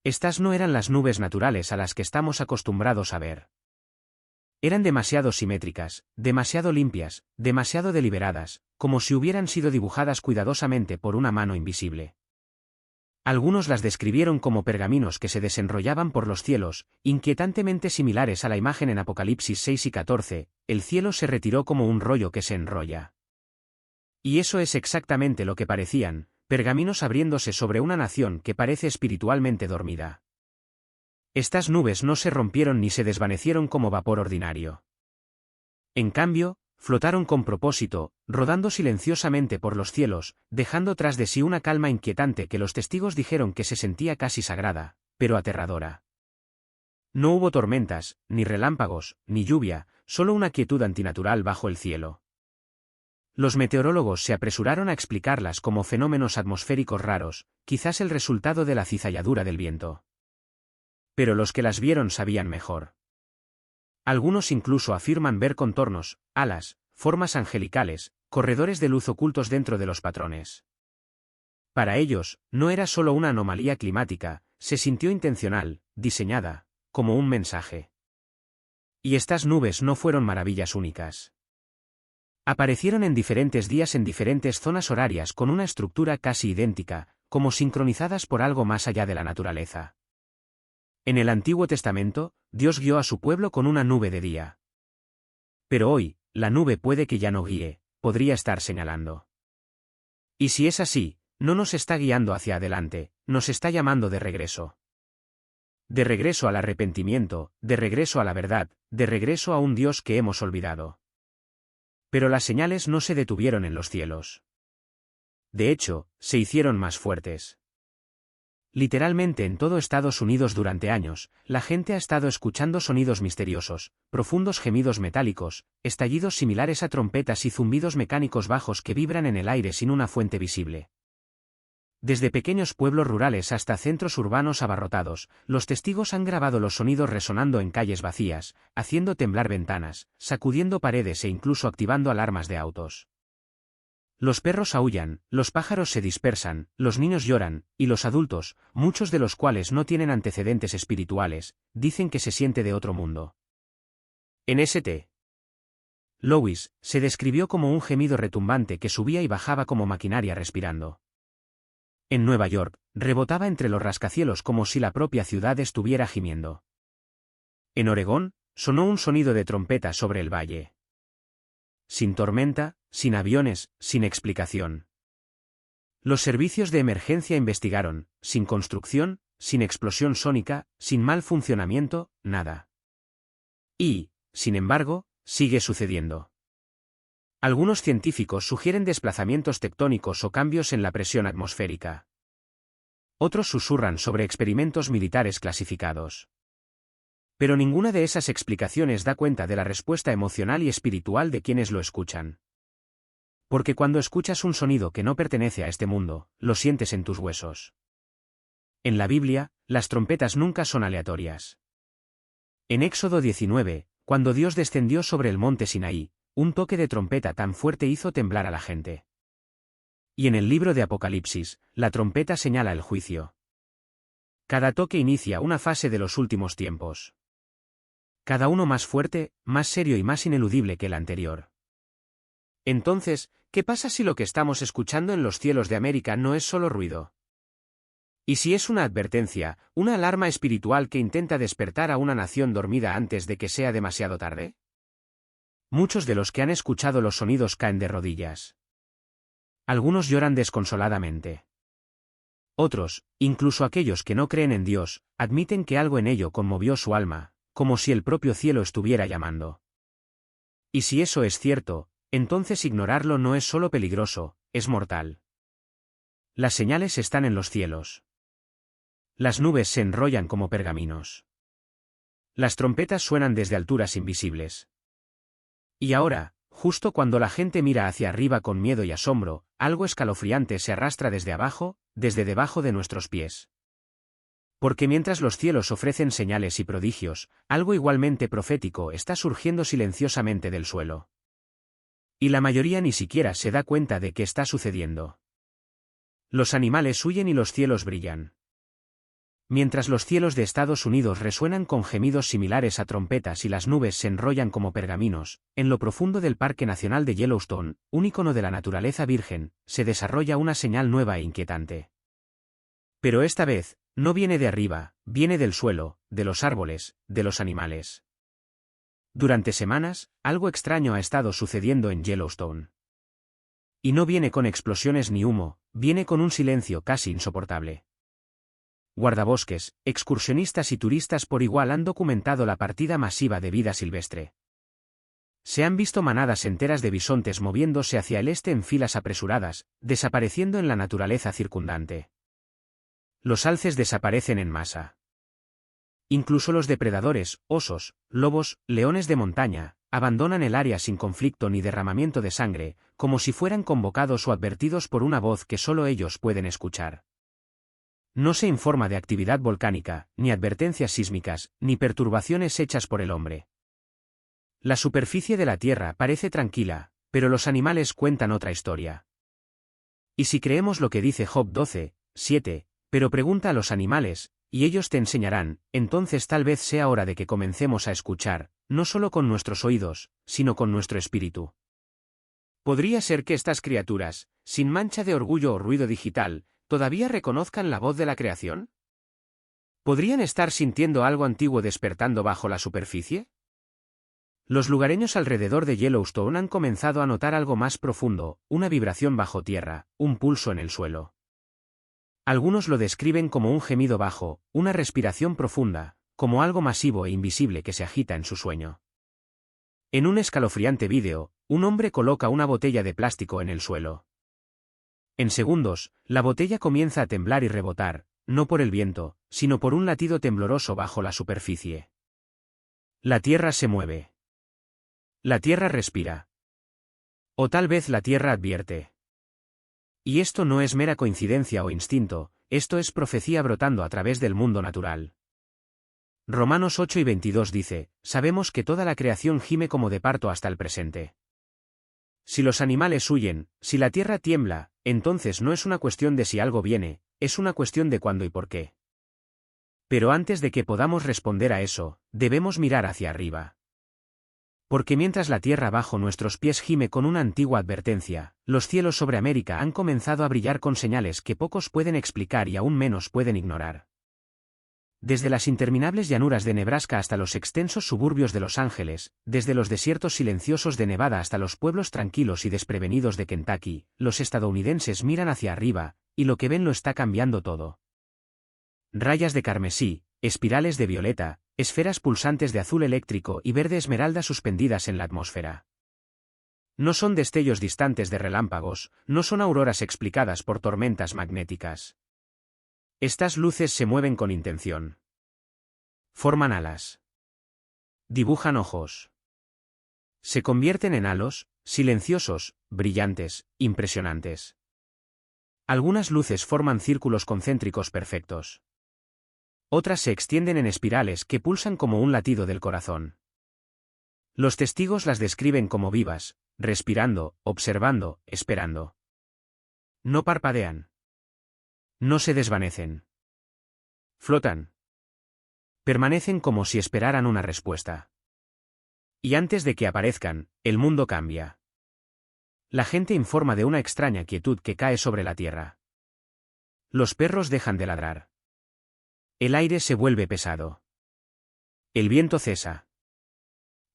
Estas no eran las nubes naturales a las que estamos acostumbrados a ver. Eran demasiado simétricas, demasiado limpias, demasiado deliberadas, como si hubieran sido dibujadas cuidadosamente por una mano invisible. Algunos las describieron como pergaminos que se desenrollaban por los cielos, inquietantemente similares a la imagen en Apocalipsis 6 y 14, el cielo se retiró como un rollo que se enrolla. Y eso es exactamente lo que parecían, pergaminos abriéndose sobre una nación que parece espiritualmente dormida. Estas nubes no se rompieron ni se desvanecieron como vapor ordinario. En cambio, flotaron con propósito, rodando silenciosamente por los cielos, dejando tras de sí una calma inquietante que los testigos dijeron que se sentía casi sagrada, pero aterradora. No hubo tormentas, ni relámpagos, ni lluvia, solo una quietud antinatural bajo el cielo. Los meteorólogos se apresuraron a explicarlas como fenómenos atmosféricos raros, quizás el resultado de la cizalladura del viento. Pero los que las vieron sabían mejor. Algunos incluso afirman ver contornos, alas, formas angelicales, corredores de luz ocultos dentro de los patrones. Para ellos, no era solo una anomalía climática, se sintió intencional, diseñada, como un mensaje. Y estas nubes no fueron maravillas únicas. Aparecieron en diferentes días en diferentes zonas horarias con una estructura casi idéntica, como sincronizadas por algo más allá de la naturaleza. En el Antiguo Testamento, Dios guió a su pueblo con una nube de día. Pero hoy, la nube puede que ya no guíe, podría estar señalando. Y si es así, no nos está guiando hacia adelante, nos está llamando de regreso. De regreso al arrepentimiento, de regreso a la verdad, de regreso a un Dios que hemos olvidado. Pero las señales no se detuvieron en los cielos. De hecho, se hicieron más fuertes. Literalmente en todo Estados Unidos durante años, la gente ha estado escuchando sonidos misteriosos, profundos gemidos metálicos, estallidos similares a trompetas y zumbidos mecánicos bajos que vibran en el aire sin una fuente visible. Desde pequeños pueblos rurales hasta centros urbanos abarrotados, los testigos han grabado los sonidos resonando en calles vacías, haciendo temblar ventanas, sacudiendo paredes e incluso activando alarmas de autos. Los perros aúllan, los pájaros se dispersan, los niños lloran, y los adultos, muchos de los cuales no tienen antecedentes espirituales, dicen que se siente de otro mundo. En St. Louis, se describió como un gemido retumbante que subía y bajaba como maquinaria respirando. En Nueva York, rebotaba entre los rascacielos como si la propia ciudad estuviera gimiendo. En Oregón, sonó un sonido de trompeta sobre el valle. Sin tormenta, sin aviones, sin explicación. Los servicios de emergencia investigaron, sin construcción, sin explosión sónica, sin mal funcionamiento, nada. Y, sin embargo, sigue sucediendo. Algunos científicos sugieren desplazamientos tectónicos o cambios en la presión atmosférica. Otros susurran sobre experimentos militares clasificados. Pero ninguna de esas explicaciones da cuenta de la respuesta emocional y espiritual de quienes lo escuchan. Porque cuando escuchas un sonido que no pertenece a este mundo, lo sientes en tus huesos. En la Biblia, las trompetas nunca son aleatorias. En Éxodo 19, cuando Dios descendió sobre el monte Sinaí, un toque de trompeta tan fuerte hizo temblar a la gente. Y en el libro de Apocalipsis, la trompeta señala el juicio. Cada toque inicia una fase de los últimos tiempos. Cada uno más fuerte, más serio y más ineludible que el anterior. Entonces, ¿qué pasa si lo que estamos escuchando en los cielos de América no es solo ruido? ¿Y si es una advertencia, una alarma espiritual que intenta despertar a una nación dormida antes de que sea demasiado tarde? Muchos de los que han escuchado los sonidos caen de rodillas. Algunos lloran desconsoladamente. Otros, incluso aquellos que no creen en Dios, admiten que algo en ello conmovió su alma, como si el propio cielo estuviera llamando. Y si eso es cierto, entonces ignorarlo no es solo peligroso, es mortal. Las señales están en los cielos. Las nubes se enrollan como pergaminos. Las trompetas suenan desde alturas invisibles. Y ahora, justo cuando la gente mira hacia arriba con miedo y asombro, algo escalofriante se arrastra desde abajo, desde debajo de nuestros pies. Porque mientras los cielos ofrecen señales y prodigios, algo igualmente profético está surgiendo silenciosamente del suelo. Y la mayoría ni siquiera se da cuenta de qué está sucediendo. Los animales huyen y los cielos brillan. Mientras los cielos de Estados Unidos resuenan con gemidos similares a trompetas y las nubes se enrollan como pergaminos, en lo profundo del Parque Nacional de Yellowstone, un icono de la naturaleza virgen, se desarrolla una señal nueva e inquietante. Pero esta vez, no viene de arriba, viene del suelo, de los árboles, de los animales. Durante semanas, algo extraño ha estado sucediendo en Yellowstone. Y no viene con explosiones ni humo, viene con un silencio casi insoportable. Guardabosques, excursionistas y turistas por igual han documentado la partida masiva de vida silvestre. Se han visto manadas enteras de bisontes moviéndose hacia el este en filas apresuradas, desapareciendo en la naturaleza circundante. Los alces desaparecen en masa. Incluso los depredadores, osos, lobos, leones de montaña, abandonan el área sin conflicto ni derramamiento de sangre, como si fueran convocados o advertidos por una voz que solo ellos pueden escuchar. No se informa de actividad volcánica, ni advertencias sísmicas, ni perturbaciones hechas por el hombre. La superficie de la Tierra parece tranquila, pero los animales cuentan otra historia. Y si creemos lo que dice Job 12:7, pero pregunta a los animales, y ellos te enseñarán, entonces tal vez sea hora de que comencemos a escuchar, no solo con nuestros oídos, sino con nuestro espíritu. ¿Podría ser que estas criaturas, sin mancha de orgullo o ruido digital, todavía reconozcan la voz de la creación? ¿Podrían estar sintiendo algo antiguo despertando bajo la superficie? Los lugareños alrededor de Yellowstone han comenzado a notar algo más profundo, una vibración bajo tierra, un pulso en el suelo. Algunos lo describen como un gemido bajo, una respiración profunda, como algo masivo e invisible que se agita en su sueño. En un escalofriante vídeo, un hombre coloca una botella de plástico en el suelo. En segundos, la botella comienza a temblar y rebotar, no por el viento, sino por un latido tembloroso bajo la superficie. La tierra se mueve. La tierra respira. O tal vez la tierra advierte. Y esto no es mera coincidencia o instinto, esto es profecía brotando a través del mundo natural. Romanos 8:22 dice, sabemos que toda la creación gime como de parto hasta el presente. Si los animales huyen, si la tierra tiembla, entonces no es una cuestión de si algo viene, es una cuestión de cuándo y por qué. Pero antes de que podamos responder a eso, debemos mirar hacia arriba. Porque mientras la tierra bajo nuestros pies gime con una antigua advertencia, los cielos sobre América han comenzado a brillar con señales que pocos pueden explicar y aún menos pueden ignorar. Desde las interminables llanuras de Nebraska hasta los extensos suburbios de Los Ángeles, desde los desiertos silenciosos de Nevada hasta los pueblos tranquilos y desprevenidos de Kentucky, los estadounidenses miran hacia arriba, y lo que ven lo está cambiando todo. Rayas de carmesí, espirales de violeta, esferas pulsantes de azul eléctrico y verde esmeralda suspendidas en la atmósfera. No son destellos distantes de relámpagos, no son auroras explicadas por tormentas magnéticas. Estas luces se mueven con intención. Forman alas. Dibujan ojos. Se convierten en halos, silenciosos, brillantes, impresionantes. Algunas luces forman círculos concéntricos perfectos. Otras se extienden en espirales que pulsan como un latido del corazón. Los testigos las describen como vivas, respirando, observando, esperando. No parpadean. No se desvanecen. Flotan. Permanecen como si esperaran una respuesta. Y antes de que aparezcan, el mundo cambia. La gente informa de una extraña quietud que cae sobre la tierra. Los perros dejan de ladrar. El aire se vuelve pesado. El viento cesa.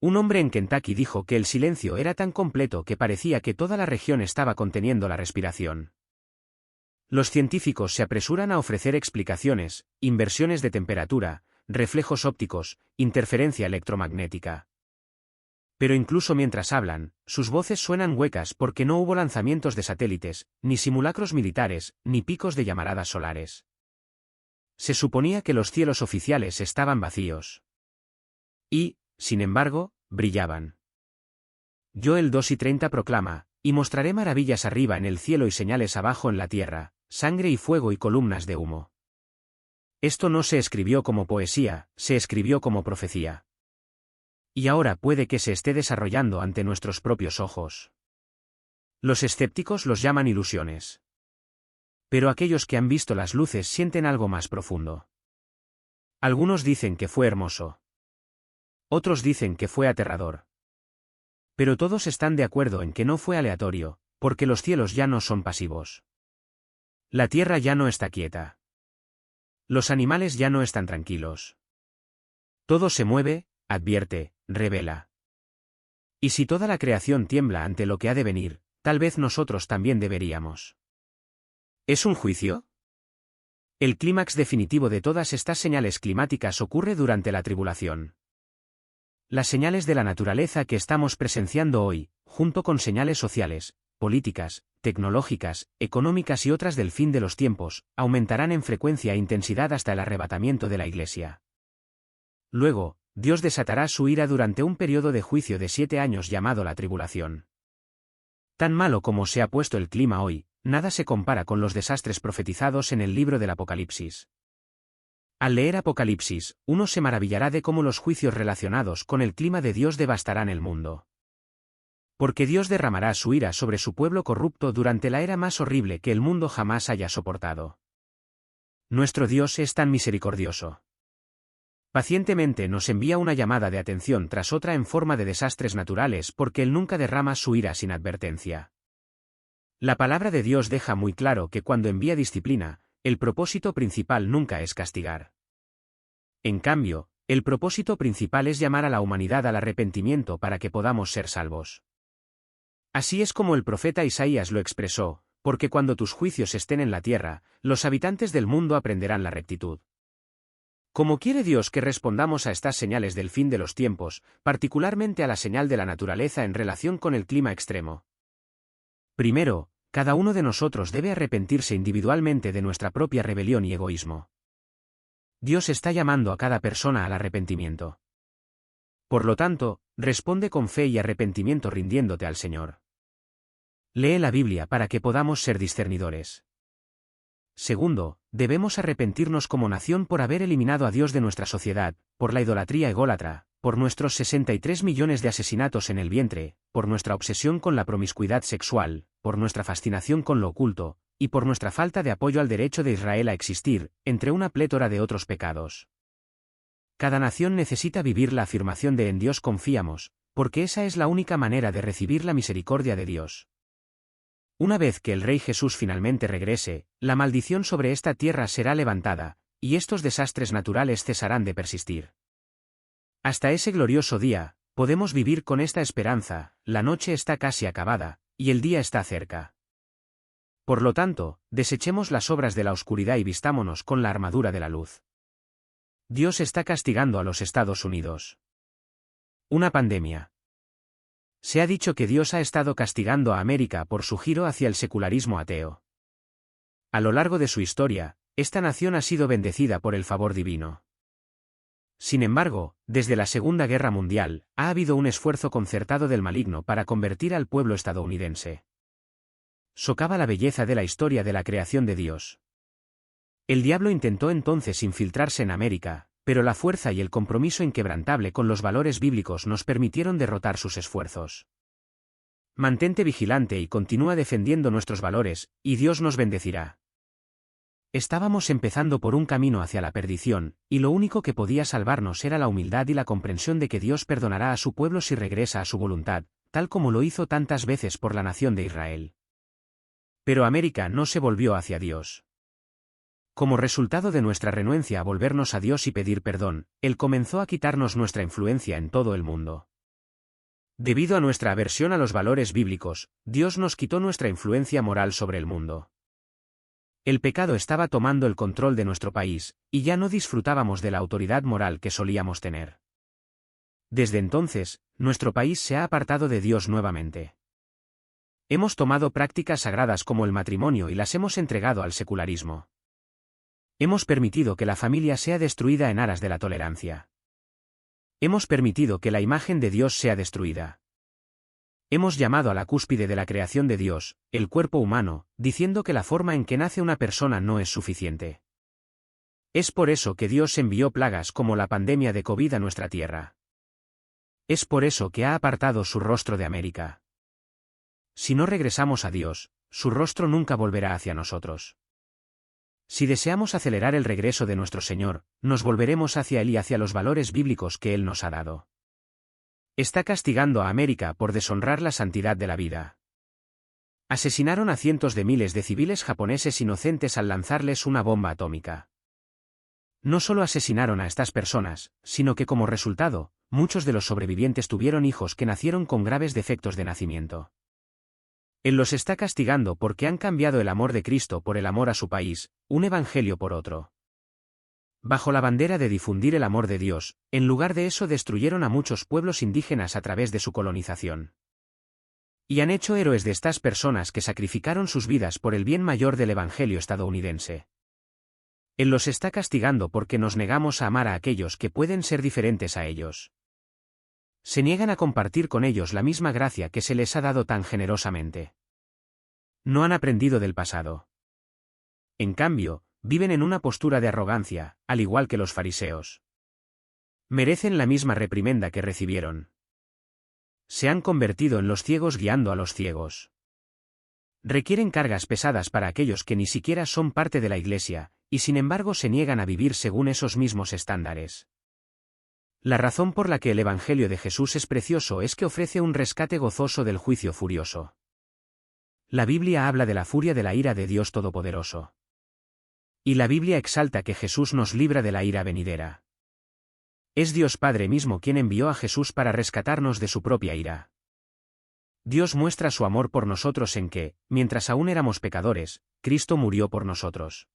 Un hombre en Kentucky dijo que el silencio era tan completo que parecía que toda la región estaba conteniendo la respiración. Los científicos se apresuran a ofrecer explicaciones, inversiones de temperatura, reflejos ópticos, interferencia electromagnética. Pero incluso mientras hablan, sus voces suenan huecas porque no hubo lanzamientos de satélites, ni simulacros militares, ni picos de llamaradas solares. Se suponía que los cielos oficiales estaban vacíos. Y, sin embargo, brillaban. Joel 2:30 proclama, y mostraré maravillas arriba en el cielo y señales abajo en la tierra, sangre y fuego y columnas de humo. Esto no se escribió como poesía, se escribió como profecía. Y ahora puede que se esté desarrollando ante nuestros propios ojos. Los escépticos los llaman ilusiones. Pero aquellos que han visto las luces sienten algo más profundo. Algunos dicen que fue hermoso. Otros dicen que fue aterrador. Pero todos están de acuerdo en que no fue aleatorio, porque los cielos ya no son pasivos. La tierra ya no está quieta. Los animales ya no están tranquilos. Todo se mueve, advierte, revela. Y si toda la creación tiembla ante lo que ha de venir, tal vez nosotros también deberíamos. ¿Es un juicio? El clímax definitivo de todas estas señales climáticas ocurre durante la tribulación. Las señales de la naturaleza que estamos presenciando hoy, junto con señales sociales, políticas, tecnológicas, económicas y otras del fin de los tiempos, aumentarán en frecuencia e intensidad hasta el arrebatamiento de la Iglesia. Luego, Dios desatará su ira durante un periodo de juicio de 7 años llamado la tribulación. Tan malo como se ha puesto el clima hoy, nada se compara con los desastres profetizados en el libro del Apocalipsis. Al leer Apocalipsis, uno se maravillará de cómo los juicios relacionados con el clima de Dios devastarán el mundo. Porque Dios derramará su ira sobre su pueblo corrupto durante la era más horrible que el mundo jamás haya soportado. Nuestro Dios es tan misericordioso. Pacientemente nos envía una llamada de atención tras otra en forma de desastres naturales porque Él nunca derrama su ira sin advertencia. La palabra de Dios deja muy claro que cuando envía disciplina, el propósito principal nunca es castigar. En cambio, el propósito principal es llamar a la humanidad al arrepentimiento para que podamos ser salvos. Así es como el profeta Isaías lo expresó, porque cuando tus juicios estén en la tierra, los habitantes del mundo aprenderán la rectitud. ¿Cómo quiere Dios que respondamos a estas señales del fin de los tiempos, particularmente a la señal de la naturaleza en relación con el clima extremo? Primero, cada uno de nosotros debe arrepentirse individualmente de nuestra propia rebelión y egoísmo. Dios está llamando a cada persona al arrepentimiento. Por lo tanto, responde con fe y arrepentimiento rindiéndote al Señor. Lee la Biblia para que podamos ser discernidores. Segundo, debemos arrepentirnos como nación por haber eliminado a Dios de nuestra sociedad, por la idolatría ególatra, por nuestros 63 millones de asesinatos en el vientre, por nuestra obsesión con la promiscuidad sexual, por nuestra fascinación con lo oculto, y por nuestra falta de apoyo al derecho de Israel a existir, entre una plétora de otros pecados. Cada nación necesita vivir la afirmación de en Dios confiamos, porque esa es la única manera de recibir la misericordia de Dios. Una vez que el Rey Jesús finalmente regrese, la maldición sobre esta tierra será levantada, y estos desastres naturales cesarán de persistir. Hasta ese glorioso día, podemos vivir con esta esperanza: la noche está casi acabada, y el día está cerca. Por lo tanto, desechemos las obras de la oscuridad y vistámonos con la armadura de la luz. Dios está castigando a los Estados Unidos. Una pandemia. Se ha dicho que Dios ha estado castigando a América por su giro hacia el secularismo ateo. A lo largo de su historia, esta nación ha sido bendecida por el favor divino. Sin embargo, desde la Segunda Guerra Mundial, ha habido un esfuerzo concertado del maligno para convertir al pueblo estadounidense. Socava la belleza de la historia de la creación de Dios. El diablo intentó entonces infiltrarse en América, pero la fuerza y el compromiso inquebrantable con los valores bíblicos nos permitieron derrotar sus esfuerzos. Mantente vigilante y continúa defendiendo nuestros valores, y Dios nos bendecirá. Estábamos empezando por un camino hacia la perdición, y lo único que podía salvarnos era la humildad y la comprensión de que Dios perdonará a su pueblo si regresa a su voluntad, tal como lo hizo tantas veces por la nación de Israel. Pero América no se volvió hacia Dios. Como resultado de nuestra renuencia a volvernos a Dios y pedir perdón, Él comenzó a quitarnos nuestra influencia en todo el mundo. Debido a nuestra aversión a los valores bíblicos, Dios nos quitó nuestra influencia moral sobre el mundo. El pecado estaba tomando el control de nuestro país, y ya no disfrutábamos de la autoridad moral que solíamos tener. Desde entonces, nuestro país se ha apartado de Dios nuevamente. Hemos tomado prácticas sagradas como el matrimonio y las hemos entregado al secularismo. Hemos permitido que la familia sea destruida en aras de la tolerancia. Hemos permitido que la imagen de Dios sea destruida. Hemos llamado a la cúspide de la creación de Dios, el cuerpo humano, diciendo que la forma en que nace una persona no es suficiente. Es por eso que Dios envió plagas como la pandemia de COVID a nuestra tierra. Es por eso que ha apartado su rostro de América. Si no regresamos a Dios, su rostro nunca volverá hacia nosotros. Si deseamos acelerar el regreso de nuestro Señor, nos volveremos hacia Él y hacia los valores bíblicos que Él nos ha dado. Está castigando a América por deshonrar la santidad de la vida. Asesinaron a cientos de miles de civiles japoneses inocentes al lanzarles una bomba atómica. No solo asesinaron a estas personas, sino que como resultado, muchos de los sobrevivientes tuvieron hijos que nacieron con graves defectos de nacimiento. Él los está castigando porque han cambiado el amor de Cristo por el amor a su país, un evangelio por otro. Bajo la bandera de difundir el amor de Dios, en lugar de eso destruyeron a muchos pueblos indígenas a través de su colonización. Y han hecho héroes de estas personas que sacrificaron sus vidas por el bien mayor del evangelio estadounidense. Él los está castigando porque nos negamos a amar a aquellos que pueden ser diferentes a ellos. Se niegan a compartir con ellos la misma gracia que se les ha dado tan generosamente. No han aprendido del pasado. En cambio, viven en una postura de arrogancia, al igual que los fariseos. Merecen la misma reprimenda que recibieron. Se han convertido en los ciegos guiando a los ciegos. Requieren cargas pesadas para aquellos que ni siquiera son parte de la Iglesia, y sin embargo se niegan a vivir según esos mismos estándares. La razón por la que el Evangelio de Jesús es precioso es que ofrece un rescate gozoso del juicio furioso. La Biblia habla de la furia de la ira de Dios Todopoderoso. Y la Biblia exalta que Jesús nos libra de la ira venidera. Es Dios Padre mismo quien envió a Jesús para rescatarnos de su propia ira. Dios muestra su amor por nosotros en que, mientras aún éramos pecadores, Cristo murió por nosotros.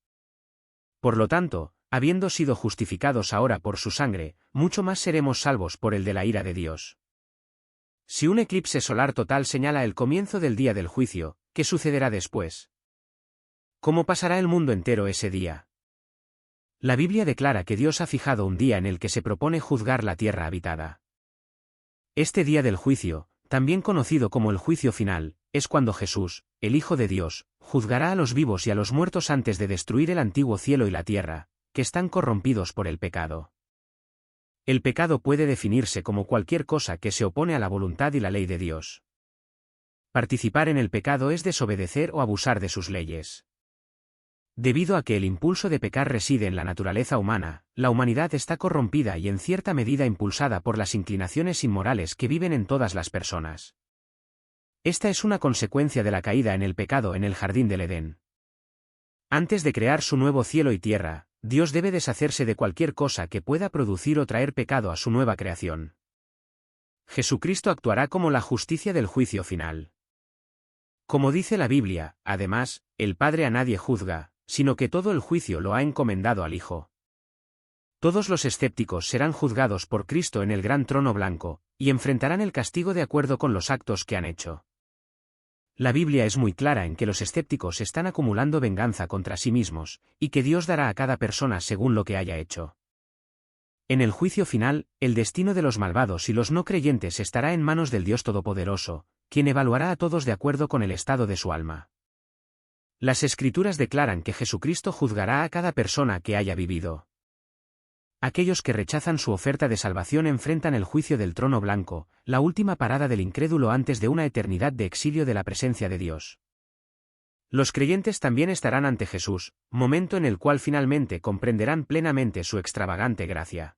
Por lo tanto, habiendo sido justificados ahora por su sangre, mucho más seremos salvos por el de la ira de Dios. Si un eclipse solar total señala el comienzo del día del juicio, ¿qué sucederá después? ¿Cómo pasará el mundo entero ese día? La Biblia declara que Dios ha fijado un día en el que se propone juzgar la tierra habitada. Este día del juicio, también conocido como el juicio final, es cuando Jesús, el Hijo de Dios, juzgará a los vivos y a los muertos antes de destruir el antiguo cielo y la tierra, que están corrompidos por el pecado. El pecado puede definirse como cualquier cosa que se opone a la voluntad y la ley de Dios. Participar en el pecado es desobedecer o abusar de sus leyes. Debido a que el impulso de pecar reside en la naturaleza humana, la humanidad está corrompida y en cierta medida impulsada por las inclinaciones inmorales que viven en todas las personas. Esta es una consecuencia de la caída en el pecado en el jardín del Edén. Antes de crear su nuevo cielo y tierra, Dios debe deshacerse de cualquier cosa que pueda producir o traer pecado a su nueva creación. Jesucristo actuará como la justicia del juicio final. Como dice la Biblia, además, el Padre a nadie juzga, sino que todo el juicio lo ha encomendado al Hijo. Todos los escépticos serán juzgados por Cristo en el gran trono blanco, y enfrentarán el castigo de acuerdo con los actos que han hecho. La Biblia es muy clara en que los escépticos están acumulando venganza contra sí mismos, y que Dios dará a cada persona según lo que haya hecho. En el juicio final, el destino de los malvados y los no creyentes estará en manos del Dios Todopoderoso, quien evaluará a todos de acuerdo con el estado de su alma. Las Escrituras declaran que Jesucristo juzgará a cada persona que haya vivido. Aquellos que rechazan su oferta de salvación enfrentan el juicio del trono blanco, la última parada del incrédulo antes de una eternidad de exilio de la presencia de Dios. Los creyentes también estarán ante Jesús, momento en el cual finalmente comprenderán plenamente su extravagante gracia.